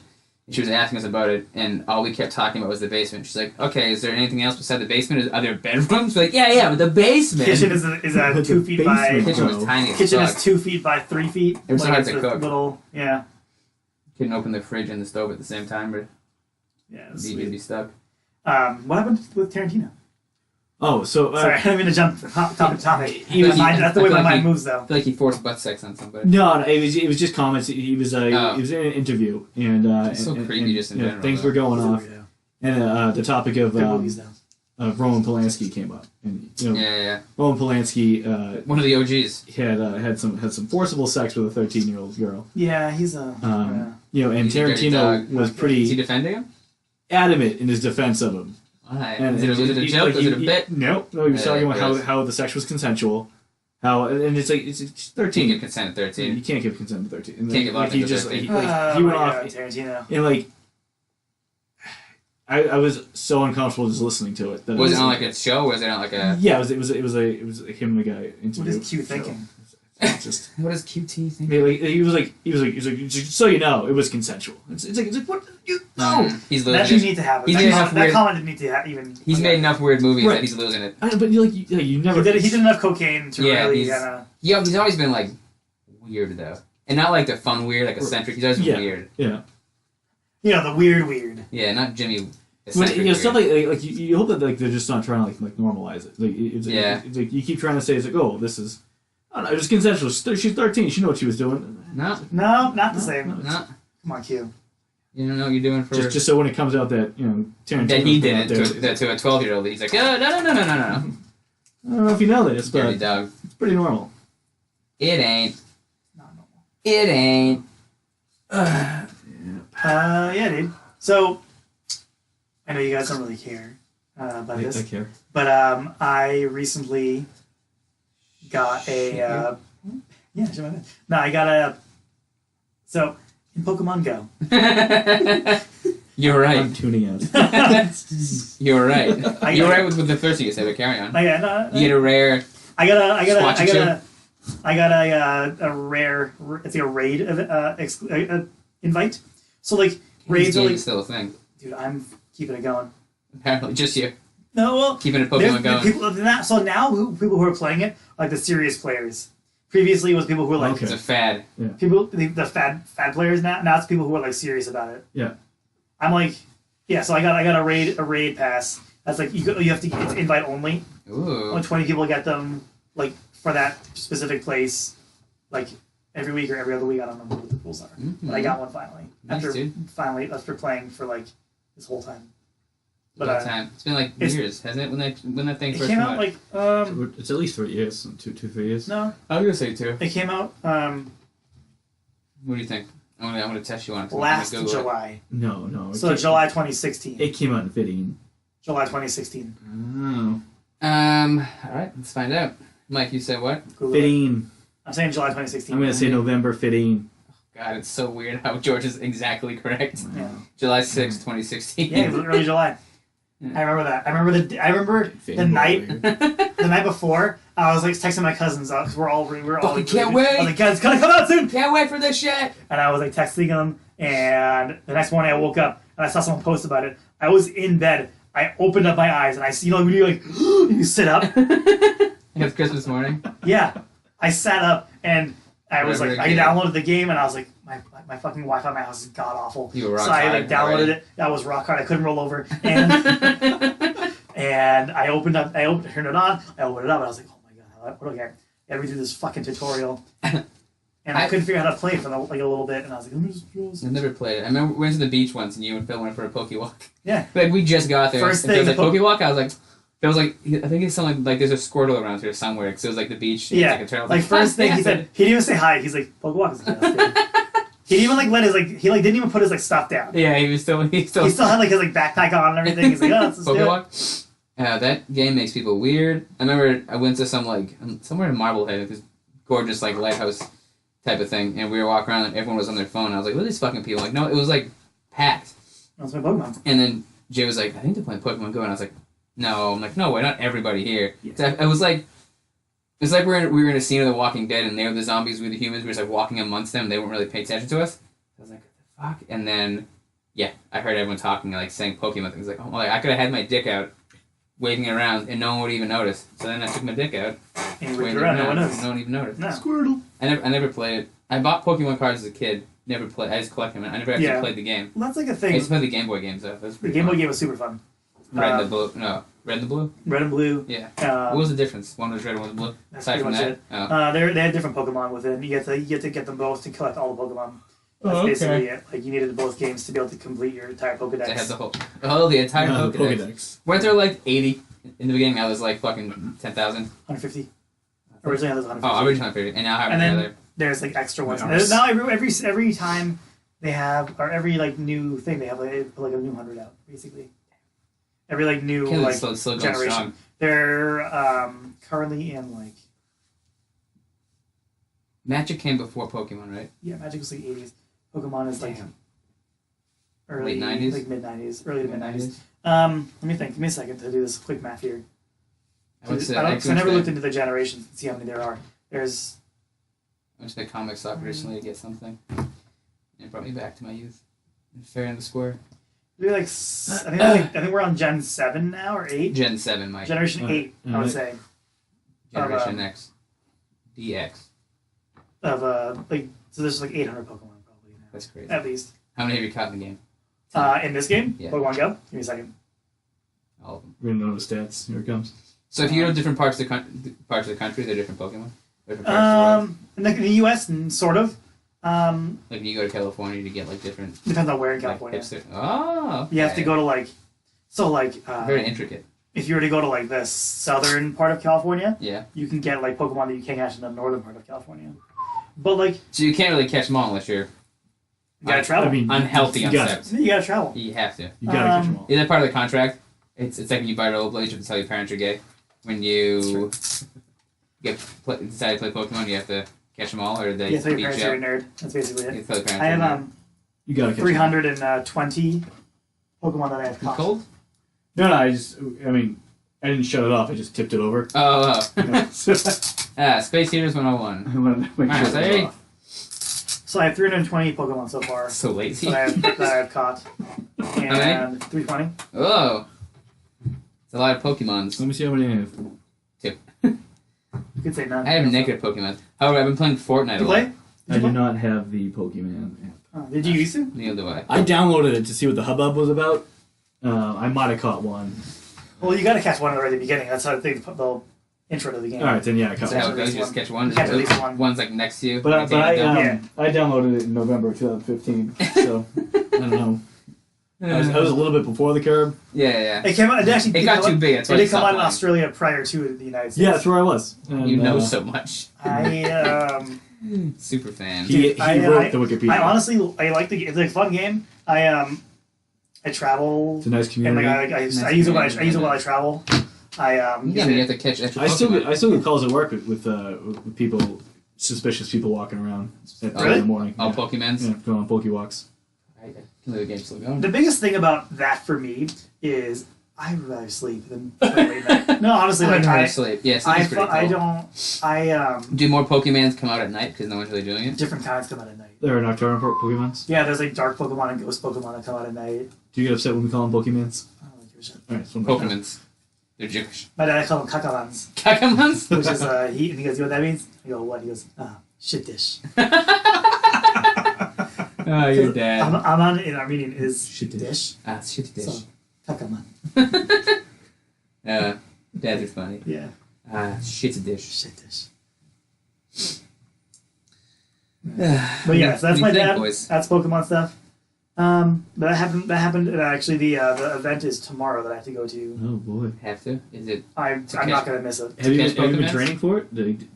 She was asking us about it, and all we kept talking about was the basement. She's like, "Okay, is there anything else beside the basement? Are there bedrooms?" We're like, "Yeah, but the basement." Kitchen is 2 feet by. The kitchen was tiny. Kitchen is 2 feet by 3 feet. It was hard to cook. Little, yeah. Couldn't open the fridge and the stove at the same time, but yeah, you'd be stuck. What happened with Tarantino? Oh, so sorry, I didn't mean to jump topic. That's the way my mind moves, though. I feel like he forced butt sex on somebody. No, it was just comments. He was in an interview, and it's so creepy. Just in general, things were going off, and the topic of Roman Polanski came up, and Roman Polanski, one of the OGs, had some forcible sex with a 13-year-old girl. Yeah, he's a and Tarantino was pretty. Is he defending him? Adamant in his defense of him. Why? Was it a joke? Was it a bit? No, he was talking about how the sex was consensual. And it's 13. You can't give consent at 13. You can't give consent at 13. And can't give consent at 13. He went off. Tarantino. And I was so uncomfortable just listening to it. Was it on like a show? Or was it on like a? Yeah, it was him and a guy interview. What is Q thinking? Just what is QT thinking? He was like, just so you know, it was consensual. It's like what you know. He's losing. That didn't need to happen. That comment didn't need to happen. Even he's made enough weird movies that he's losing it. But you never. He did enough cocaine to really. He's always been like weird though, and not like the fun weird, like eccentric. He's always been weird. Yeah. The weird. Yeah, not Jimmy. But, stuff like you hope that they're just not trying to normalize it. It's like you keep trying to say it's like, oh, this is. I don't know, it was consensual. She's 13. She knew what she was doing. No, not the same. No. Come on, Q. You don't know what you're doing for... Just so when it comes out that, Tarantino... That he did it to a 12-year-old. He's like, no. I don't know if you know this, but dog. It's pretty normal. It ain't. Not normal. It ain't. Yeah, dude. So, I know you guys don't really care about this. I care. But I recently... got a I got a so in Pokemon Go. You're right. I'm tuning out. You're right. You're right with the first thing you said, but carry on. You get a rare. I got a rare. It's like a raid invite. So like raids are still a thing. Dude, I'm keeping it going. Apparently, just you. No, well, keeping a Pokemon going. People who are playing it are like the serious players. Previously, it was people who were like it's a fad. Yeah. People, the fad players now. Now it's people who are like serious about it. Yeah. I'm like, yeah. So I got a raid pass. That's like you have to. It's invite only. Ooh. Only 20 people get them like for that specific place, like every week or every other week. I don't remember what the rules are, but I got one finally. Nice, After playing for like this whole time. But it's been like years, hasn't it? When that thing first came out, like it's at least 3 years, 3 years. No, I was gonna say 2. It came out. What do you think? I'm gonna test you on it. Last July. No. So July 2016. It came out in 15. July 2016. Oh. All right, let's find out. Mike, you said what? 15. I'm saying July 2016. I'm gonna say November 15. God, it's so weird how George is exactly correct. Yeah. July 6th, 2016. Yeah, it was early July. I remember that. I remember the night before. I was like texting my cousins out because we were all like, can't wait. I was like, guys, it's gonna come out soon. Can't wait for this shit. And I was like texting them, and the next morning I woke up and I saw someone post about it. I was in bed. I opened up my eyes and I see when you like you sit up. It's Christmas morning. Yeah, I sat up and I was like, I downloaded the game and I was like, my fucking Wi-Fi in my house is god awful. You were rock so I hard, downloaded it. That was rock hard. I couldn't roll over. And and I turned it on. I opened it up. And I was like, oh my god, what do I get? I read through this fucking tutorial. And I couldn't figure out how to play it for a little bit. And I was like, let me just. I've never played it. I remember we went to the beach once and you and Phil went for a Pokewalk. Yeah. Like we just got there. First thing. It was like Pokewalk. I was like. There was like, I think it's something like there's a Squirtle around here somewhere because it was like the beach. Yeah. Like, like first thing he said, he didn't even say hi. He's like, Pokewalk is like, He even like let his he like didn't even put his like stuff down. Yeah, he still He still had like his like backpack on and everything. He's like, oh, let's do it. Pokemon. That game makes people weird. I remember I went to some like somewhere in Marblehead, this gorgeous like lighthouse type of thing, and we were walking around and everyone was on their phone. And I was like, "What are these fucking people?" Like, no, it was like packed. That's my Pokemon. And then Jay was like, "I think they're playing Pokemon Go," and I was like, "No." I'm like, "No way, not everybody here." Yeah. So it was like we were in a scene of The Walking Dead, and they were the zombies, we were the humans. We were just like walking amongst them. They weren't really paying attention to us. I was like, "What the fuck?" And then yeah, I heard everyone talking like saying Pokemon things. Like, oh, like I could have had my dick out, waving it around, and no one would even notice. So then I took my dick out. And you waved it around, no one knows. No one even noticed. No. Squirtle. I never played it. I bought Pokemon cards as a kid. Never played. I just collected them. I never actually played the game. Well, that's like a I thing. used to play the Game Boy games though. That was The pretty Game Boy fun. game was super fun. Red and the blue. No, red and the blue. Red and blue. Yeah. What was the difference? One was red, one was blue. That's Aside pretty from much that, it. They had different Pokemon within. You get to get them both to collect all the Pokemon. That's Oh, okay. basically it. Like you needed both games to be able to complete your entire Pokedex. they had the entire Pokédex. Pokedex. Weren't there like 80 in the beginning? I was like fucking 10,000. 150. Originally, it was 150. Oh, originally 150, and now how And many then other? there's like extra ones. Nice. Now every time they have, or every like new thing they have, like a new 100 out basically. Every like new Killing like still going generation. strong. They're currently in like Magic came before Pokemon, right? Magic was like 80s. Pokemon is like Damn. early Late 90s? like mid 90s, early to mid 90s. 90s? Let me think. Give me a second to do this quick math here. I went to, I never looked into the generations to see how many there are. There's I went to the comic shop recently to get something. And it brought me back to my youth. Fair in the square. maybe like I think we're on Gen 7 now or 8. Gen 7, Mike. Generation 8, I would say. Generation X. DX. Of like so there's like 800 Pokemon probably now. That's crazy. At least. How many have you caught in the game? In this game? Yeah. Pokemon Go? Give me a second. All of them. We're gonna know the stats. Here it comes. So if you go to different parts of the country, they're different Pokemon. Different parts of In the US, sort of. like if you go to California to get like different. Depends on where in Like, California. hipster. Oh. Okay. You have to go to like, Very intricate. if you were to go to like the southern part of California, Yeah. you can get like Pokemon that you can't catch in the northern part of California. But like, So you can't really catch them all unless you're you gotta travel. I mean, unhealthy you on gotta- steps. You gotta travel. You have to. You gotta catch them all. Is that part of the contract? It's like when you buy rollerblades, you have to tell your parents you're gay. When you decide to play Pokemon, you have to catch them all, or they Yeah, tell your beat parents you you're a up. nerd. That's basically You it. tell your parents I you're a nerd. have You gotta catch 320 Pokemon that I have You caught. cold? them. No, I didn't shut it off. I just tipped it over. Oh. So Space Heaters 101. I wanted to make Alright, sure so it was hey. off. So I have 320 Pokemon so far So lazy. that I have caught. And 320. Oh. It's a lot of Pokemons. Let me see how many I have. You could say none. I have negative Pokemon. However, I've been playing Fortnite You a play? lot. I do not have the Pokemon app. Oh, did you used to? Neither do I. I downloaded it to see what the hubbub was about. I might have caught one. Well, you gotta catch one right at the beginning. That's how they put the intro to the game. All right, then yeah, I caught Is that how one. it goes? You just catch one? Catch at least one. One's like next to you. But you take it down. Yeah. I downloaded it in November 2015, so I don't know. I was a little bit before the curb. Yeah. It came out. It actually It did got come too out- big. That's why It you did come stopped out in playing. Australia prior to the United States. Yeah, that's where I was. And, You know so much. I Super fan. He wrote I- the Wikipedia. I honestly like the game. It's a fun game. I travel It's a nice and community. like I use it while I travel. I Yeah, use you it- have to catch extra I still Pokemon. get calls at work with people, suspicious people walking around at 3 in the morning. All yeah. Pokemons? Yeah, going on Pokewalks. I can't believe the game's still going. The biggest thing about that for me is I would rather sleep than play late night. No, honestly, like I I sleep. Yes, I, it's pretty cool. I don't Do more Pokemons come out at night because no one's really doing it? different kinds come out at night. There are nocturnal Pokemons. Yeah, there's like dark Pokemon and ghost Pokemon that come out at night. Do you get upset when we call them Pokemons? I don't like your shit. All right, so I'm Pokemons. They're Jewish. My dad called them Kakamans, Kakamans? which is he goes, you know what that means? I go, what? He goes, shit dish. Oh, your dad. Aman in Armenian is Shit dish. dish. Ah, shitty dish. So, Kakaman. Dads are funny. Yeah, Ah, shitty dish. shit dish. But yeah, so that's We my think, dad. boys. That's Pokemon stuff. But that happened. And actually, the event is tomorrow that I have to go to. Oh boy. Have to? Is it? I'm To not catch- gonna miss it. Have you catch been Pokemons? training for it?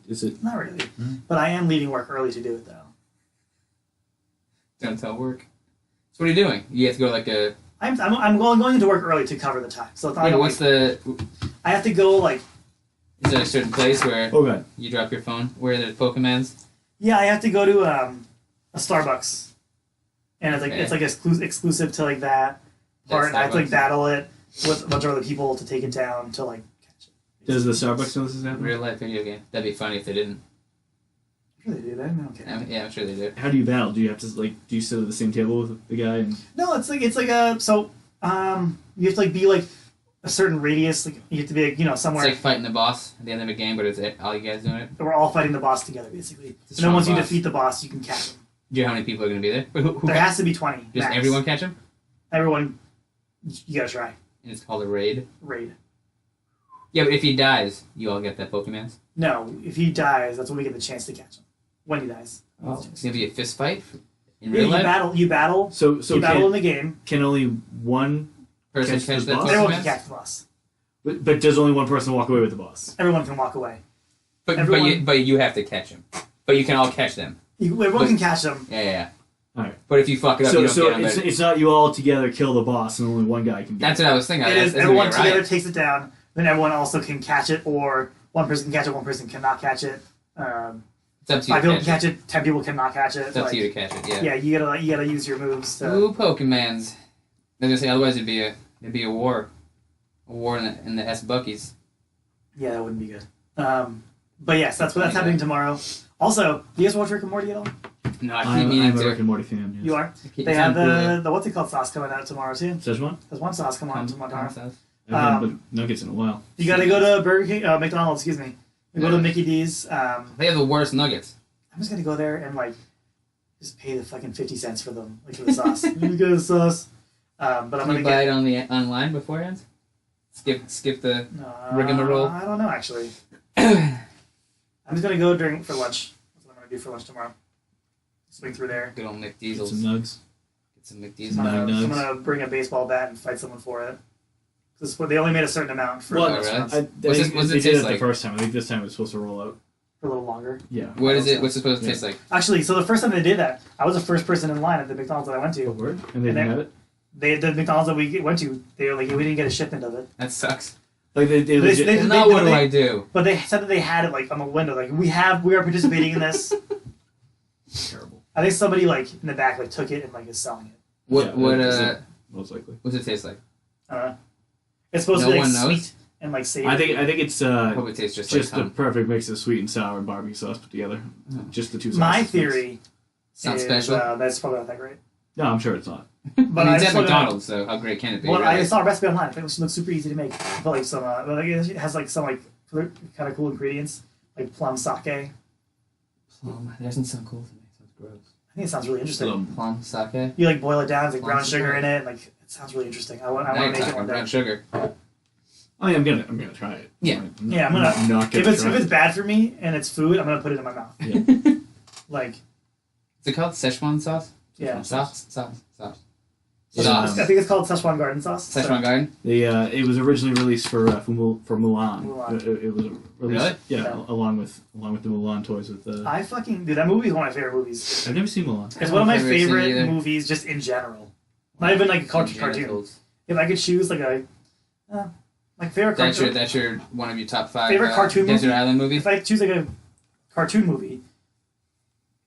Is it? Not really. Mm. But I am leaving work early to do it though. Don't tell work. So what are you doing? You have to go like a. I'm going into work early to cover the time. So it's not Yeah, but like, what's the? I have to go like. Is there a certain place where Oh god. you drop your phone? Where the Pokemans? Yeah, I have to go to a Starbucks, and it's like Okay. it's like exclusive to like that part. And I have to like Starbucks. battle it with a bunch of other people to take it down to like catch it. Does the Starbucks know this is happening? Real life video game. That'd be funny if they didn't. I'm sure they do that. I don't care. Yeah, I'm sure they do. How do you battle? Do you have to do you sit at the same table with the guy? And No, it's like a you have to like be like a certain radius. Like you have to be like, It's somewhere. like fighting the boss at the end of a game, but it's all you guys doing it. We're all fighting the boss together, basically. It's a And then once strong you boss. defeat the boss, you can catch him. Do you know how many people are going to be there? Who There has to be 20. Does max. everyone catch him? Everyone, you gotta try. And it's called a raid. Raid. Yeah, but if he dies, you all get that Pokemans. No, if he dies, that's when we get the chance to catch him. When he dies. Oh, it's gonna be a fist fight in Yeah, real life. you battle so in the game. can only one Person catch catch the that boss? Everyone can Pokemans. catch the boss. but does only one person walk away with the boss? Everyone can walk away. But you have to catch him. But you can all catch them. Everyone can catch them. Yeah. Alright. But if you fuck it up, you So don't get him. it's not you all together kill the boss and only one guy can get That's what I was thinking. It is That's everyone gonna be a together riot. takes it down. Then everyone also can catch it, or one person can catch it, one person cannot catch it. It's up to you 5 to people can catch it. catch it. 10 people cannot catch it. It's up Like, to you to catch it. Yeah. yeah, you gotta use your moves to. Ooh, Pokemans. They're gonna say otherwise it'd be a war, in the S Buckies. Yeah, that wouldn't be good. But yes, that's happening tomorrow. Also, do you guys watch Rick and Morty at all? No, I keep I'm meaning a to. Rick and Morty fan. Yes. You are. They They have the what's it called sauce coming out tomorrow too. Szechuan? There's one sauce coming out tomorrow. I haven't had nuggets in a while. You gotta go to Burger King, McDonald's. Excuse me. You go to Mickey D's. They have the worst nuggets. I'm just gonna go there and like just pay the fucking 50 cents for them, like for the sauce. Let me get the sauce. But I'm Can gonna you buy get. it online beforehand? Skip the. Uh, rigmarole? I don't know actually. I'm just gonna go for lunch. That's what I'm gonna do for lunch tomorrow. Swing through there. Good old Get McDiesels. some nugs. Get some McDiesels. I'm gonna bring a baseball bat and fight someone for it. They only made a certain amount for Well, restaurants I What's think it they did taste it like? the first time. I think this time it was supposed to roll out. for a little longer. Yeah. What is it? So. What's it supposed to Yeah. taste like? Actually, so the first time they did that, I was the first person in line at the McDonald's that I went A to. word? And they And didn't have it? The McDonald's that we went to, they were like, we didn't get a shipment of it. That sucks. Like they legit. they- Well, now what do I do? But they said that they had it like on the window, like we are participating in this. Terrible. I think somebody like in the back like took it and like is selling it. What Yeah, most likely. what's it taste like? It's supposed No to be like one knows? sweet and like savory. I think it's Hope it tastes just just like the perfect mix of sweet and sour and barbecue sauce put together. Oh. Just the two sauces. My mixed. theory It's not is special. that's probably not that great. No, I'm sure it's not. But I mean, I it's just at wanna know- McDonald's, so how great can it be? Well, I really? saw a recipe online. I think it looks super easy to make. But like some, like it has like some like kind of cool ingredients, like plum sake. I Plum. That doesn't sound cool to me. It sounds gross. think it sounds really interesting. Plum sake. You like boil it down, it's like Plum brown sugar sake. in it. Like it sounds really interesting. I want Now to you're make it talking one brown day. sugar. I mean, I'm gonna try it. Yeah. Yeah, I'm gonna. not If gonna it's try if it's it. bad for me and it's food, I'm gonna put it in my mouth. Yeah. Like Is it called Szechuan sauce? yeah, Sauce. Yeah. I think it's called Szechuan garden sauce. Szechuan Garden. It was originally released for Mulan. Mulan. It was released, Really? Yeah, Yeah. along with the Mulan toys with the. I fucking dude, that movie is one of my favorite movies. I've never seen Mulan. It's one of my I've never seen it favorite either. movies, just in general. Not even like a cartoon. Genitals. If I could choose like my favorite cartoon. That's your one of your top 5 Favorite cartoon Desert movie? Island movies. If I could choose like a cartoon movie,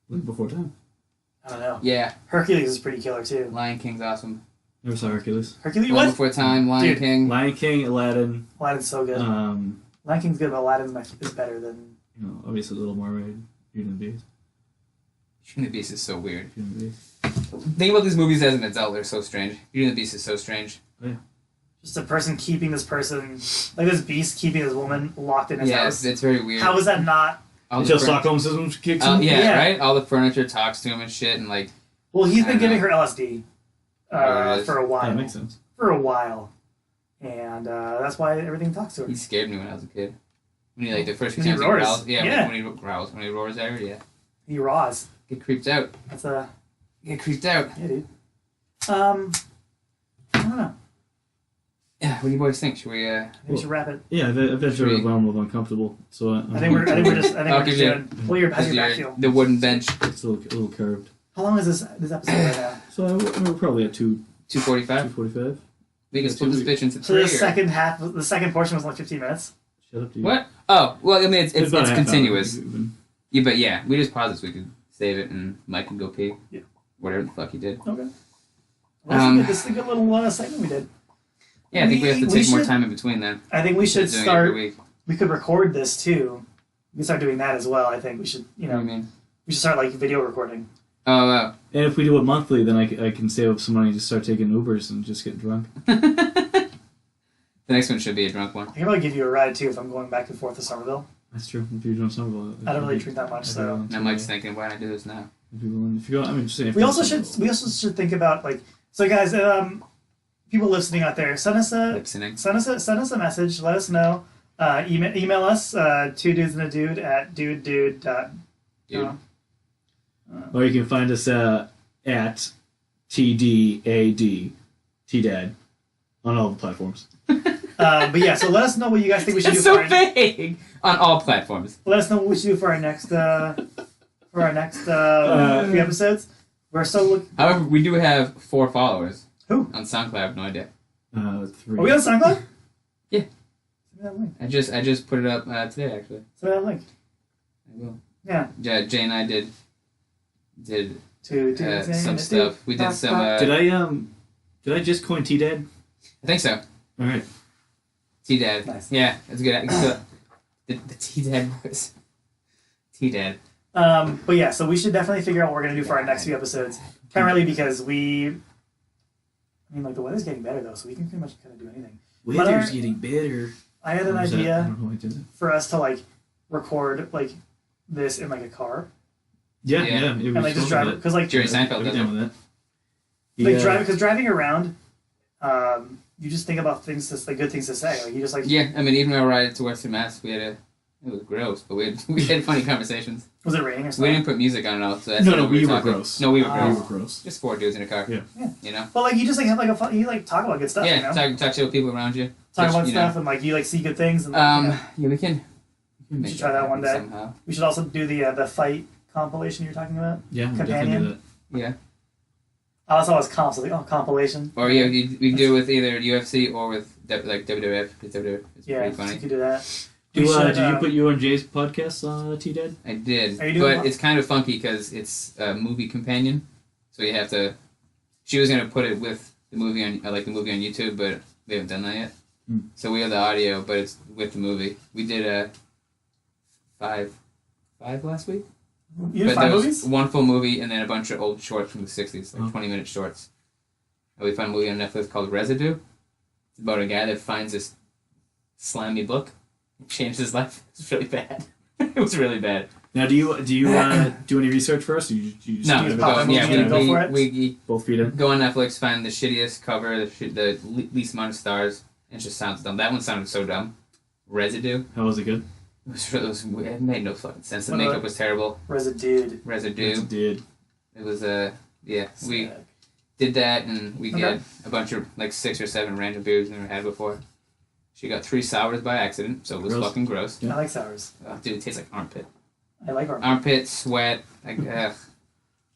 Look before time. I don't know. Yeah, Hercules is pretty killer too. Lion King's awesome. Never saw Hercules. Hercules, Long what? Before Time, Lion Dude. King. Lion King, Aladdin. Aladdin's so good. Um, Lion King's good, but Aladdin is better than. obviously Little Mermaid, Beauty and the Beast. Beauty and the Beast is so weird. Beauty and the Beast. Think about these movies as an adult; they're so strange. Beauty and the Beast is so strange. Just a person keeping this person, like this beast keeping this woman locked in his Yeah, house. it's very weird. How is that not? All the Until fur- Stockholm Syndrome kicks Oh, in. yeah, Yeah. right. All the furniture talks to him and shit, and like Well, he's I been don't giving know. her LSD Oh, for a while. That makes sense. For a while, and that's why everything talks to her. he scared me when I was a kid. When he like the first few When he times he roars. growls, yeah, Yeah. when he growls, when he roars at her, yeah, He raws. get creeped out. That's a Get creeped out. yeah, dude. I don't know. Yeah, what do you boys think? Should we? Maybe we should wrap it. Yeah, I've been Three. overwhelmed with uncomfortable. So I think we're just I'll doing. give you- How's your back feel? The wooden bench. It's a little curved. How long is this episode right now? So we're probably at 2:45. 2:45. We can split this bitch into So three. the second portion was only 15 minutes. Shut up, dude. What? Oh, well, I mean, it's about a half hour. continuous. Yeah, but yeah, we just pause this. We could save it, and Mike can go pee. Yeah. Whatever the fuck he did. Okay. Well, this is a good little segment we did. Yeah, I think we have to We take more should- time in between then. I think we should Doing it start. every week. We could record this too. We can start doing that as well. I think we should. What do you mean? We should start like video recording. Oh, And if we do it monthly, then I can save up some money to start taking Ubers and just get drunk. The next one should be a drunk one. I can probably give you a ride too if I'm going back and forth to Somerville. That's true. If you're doing Somerville, I don't really drink that much, so. Now Mike's thinking, why not do this now? If you go, I mean, just saying. We also should think about like. So guys, people listening out there, send us a Listening. send us a message. Let us know. Email us two dudes and a dude at dude. Dude. Or you can find us at TDAD, TDAD, on all the platforms. But yeah, so let us know what you guys think we should That's do. so vague! On all platforms. Let us know what we should do for our next few episodes. We're so looking. However, we do have 4 followers. Who? On SoundCloud, I have no idea. 3. Are we on SoundCloud? Yeah. Send me that link. I just put it up today, actually. Send me that link. I will. Yeah. Jay and I did Two some stuff. We did some. Did I just coin TDAD? I think so. All right. T-Dad. Nice. Yeah, that's good. The T-Dad was T-Dad. But yeah, so we should definitely figure out what we're gonna do for our next few episodes. Primarily because the weather's getting better though, so we can pretty much kind of do anything. Weather's getting better. I had an What was that? I idea don't know who I did it. for us to like record like this in like a car Yeah. Yeah. It and was like just fun drive with it that. because like Jerry Seinfeld I'd be does down it. with that. like driving around, you just think about things that's like good things to say. Like you just like Yeah, I mean, even when I ride to Western Mass, it was gross, but we had funny conversations. was it raining or We something? didn't put music on at all, so that's No, why we were talking. gross. No, we were Oh. We gross. were gross. Just 4 dudes in a car. Yeah. You know? But like you just like have like a fun, you like talk about good stuff. Yeah, you know? talk shit with people around you. Talk Which, about you know, stuff and like you like see good things and like, you know. Yeah, we can make should try that one day. somehow. We should also do the fight compilation you're talking about. Yeah, we'll Companion. definitely do that. Yeah. I saw it as comp, so like compilation. Or yeah, we can do it with either UFC or with like WWF. Because WWF is Yeah, pretty so funny. you could do that. Did We should, you put you on Jay's podcast, TDAD? I did, Are you doing but it's kind of funky because it's a movie companion, so you have to. She was gonna put it with the movie on the movie on YouTube, but we haven't done that yet. Hmm. So we have the audio, but it's with the movie. We did 5 last week. You did But 5 there was movies? one full movie and then a bunch of old shorts from the 60s, like Oh. 20-minute shorts. And we found a movie on Netflix called Residue. It's about a guy that finds this slimy book. It changed his life. It's really bad. It was really bad. Now, do you do any research for us? Or you just No, just we pop go, the movie yeah, and go for it? we both feet in? go on Netflix, find the shittiest cover, the least amount of stars, and it just sounds dumb. That one sounded so dumb. Residue. How was it good? It made no fucking sense. The What makeup about- was terrible. Residue. Residue. It did. It was we did that, and we Okay. get a bunch of 6 or 7 random beers we never had before. She got 3 sours by accident, so it was Gross. fucking gross. I like sours. Dude, it tastes like armpit. I like armpit. Armpit, sweat. I'm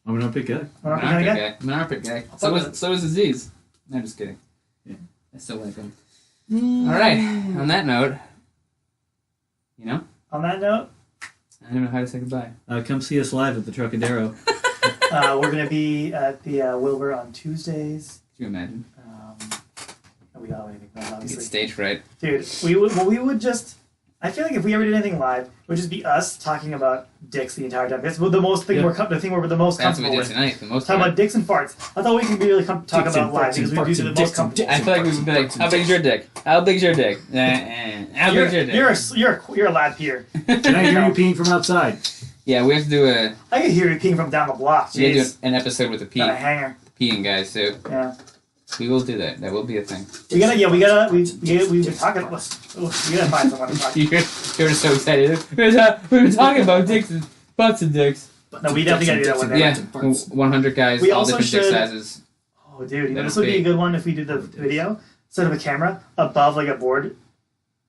I'm an armpit guy. Armpit an armpit guy? guy. I'm an armpit guy. I'll So fuck was with it. so was Aziz. No, I'm just kidding. Yeah. I still like him. All right. On that note, On that note, I don't know how to say goodbye. Come see us live at the Trocadero. we're going to be at the Wilbur on Tuesdays. Can you imagine? No, we don't have anything planned, You get obviously. stage fright. Dude, we would just... I feel like if we ever did anything live, it would just be us talking about dicks the entire time. That's the most thing Yeah. the thing we're the most That's what comfortable we did with. tonight. For the most Talking part. about dicks and farts. I thought we could be really talk Dicks about and live farts and because we do farts the and most dicks and comfortable. I feel like we would be like, how big's your dick? How big's your dick? How big's your dick? You're a lad peer. Can I hear you peeing from outside? Yeah, we have to do a I can hear you peeing from down the block. we have to Jeez. do an episode with the Got a hanger. peeing guys too. Yeah. We will do that. That will be a thing. We've been talking. We gotta find someone to talk to. You're so excited. We've been talking about dicks and butts and dicks. No, we definitely gotta do that one day. Yeah, 100 guys, We all also different dick should- sizes. Oh, dude, That'll this would be be- a good one if we did the video. Set up a camera above like a board,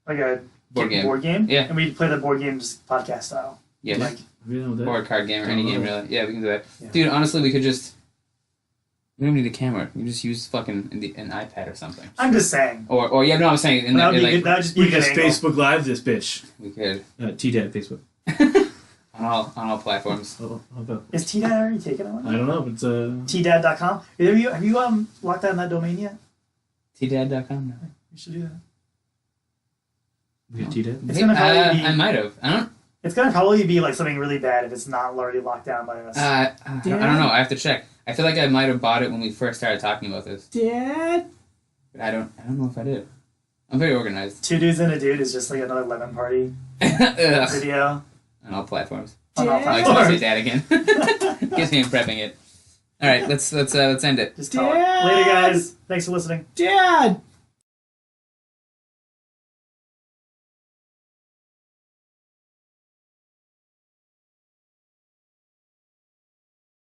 like a Board game. board game. Yeah. And we'd play the board games podcast style. Yeah. Like, We know that. Board card game or any game really. Yeah, we can do that. Yeah. Dude, honestly, we could just. We don't need a camera. We just use fucking an iPad or something. I'm just saying. Or yeah, no, I'm saying. That would be good. That would just be We a can good just angle. Facebook Live this bitch. We could T-Dad Facebook. on all platforms. Oh, how about? Is T-Dad already taken on? I don't know. It's Tdad.com. Have you locked down that domain yet? Tdad.com. No. You should do that. We got T-Dad. It's gonna probably be. I might have. I don't. It's gonna probably be like something really bad if it's not already locked down by us. I don't know. I have to check. I feel like I might have bought it when we first started talking about this. Dad. But I don't know if I did. I'm very organized. 2 Dudes and a Dude is just like another lemon party Ugh. video. On all platforms. On all I like platforms. to say that again. Gives me prepping it. All right, let's end it. Just talk. Later, guys. Thanks for listening. Dad.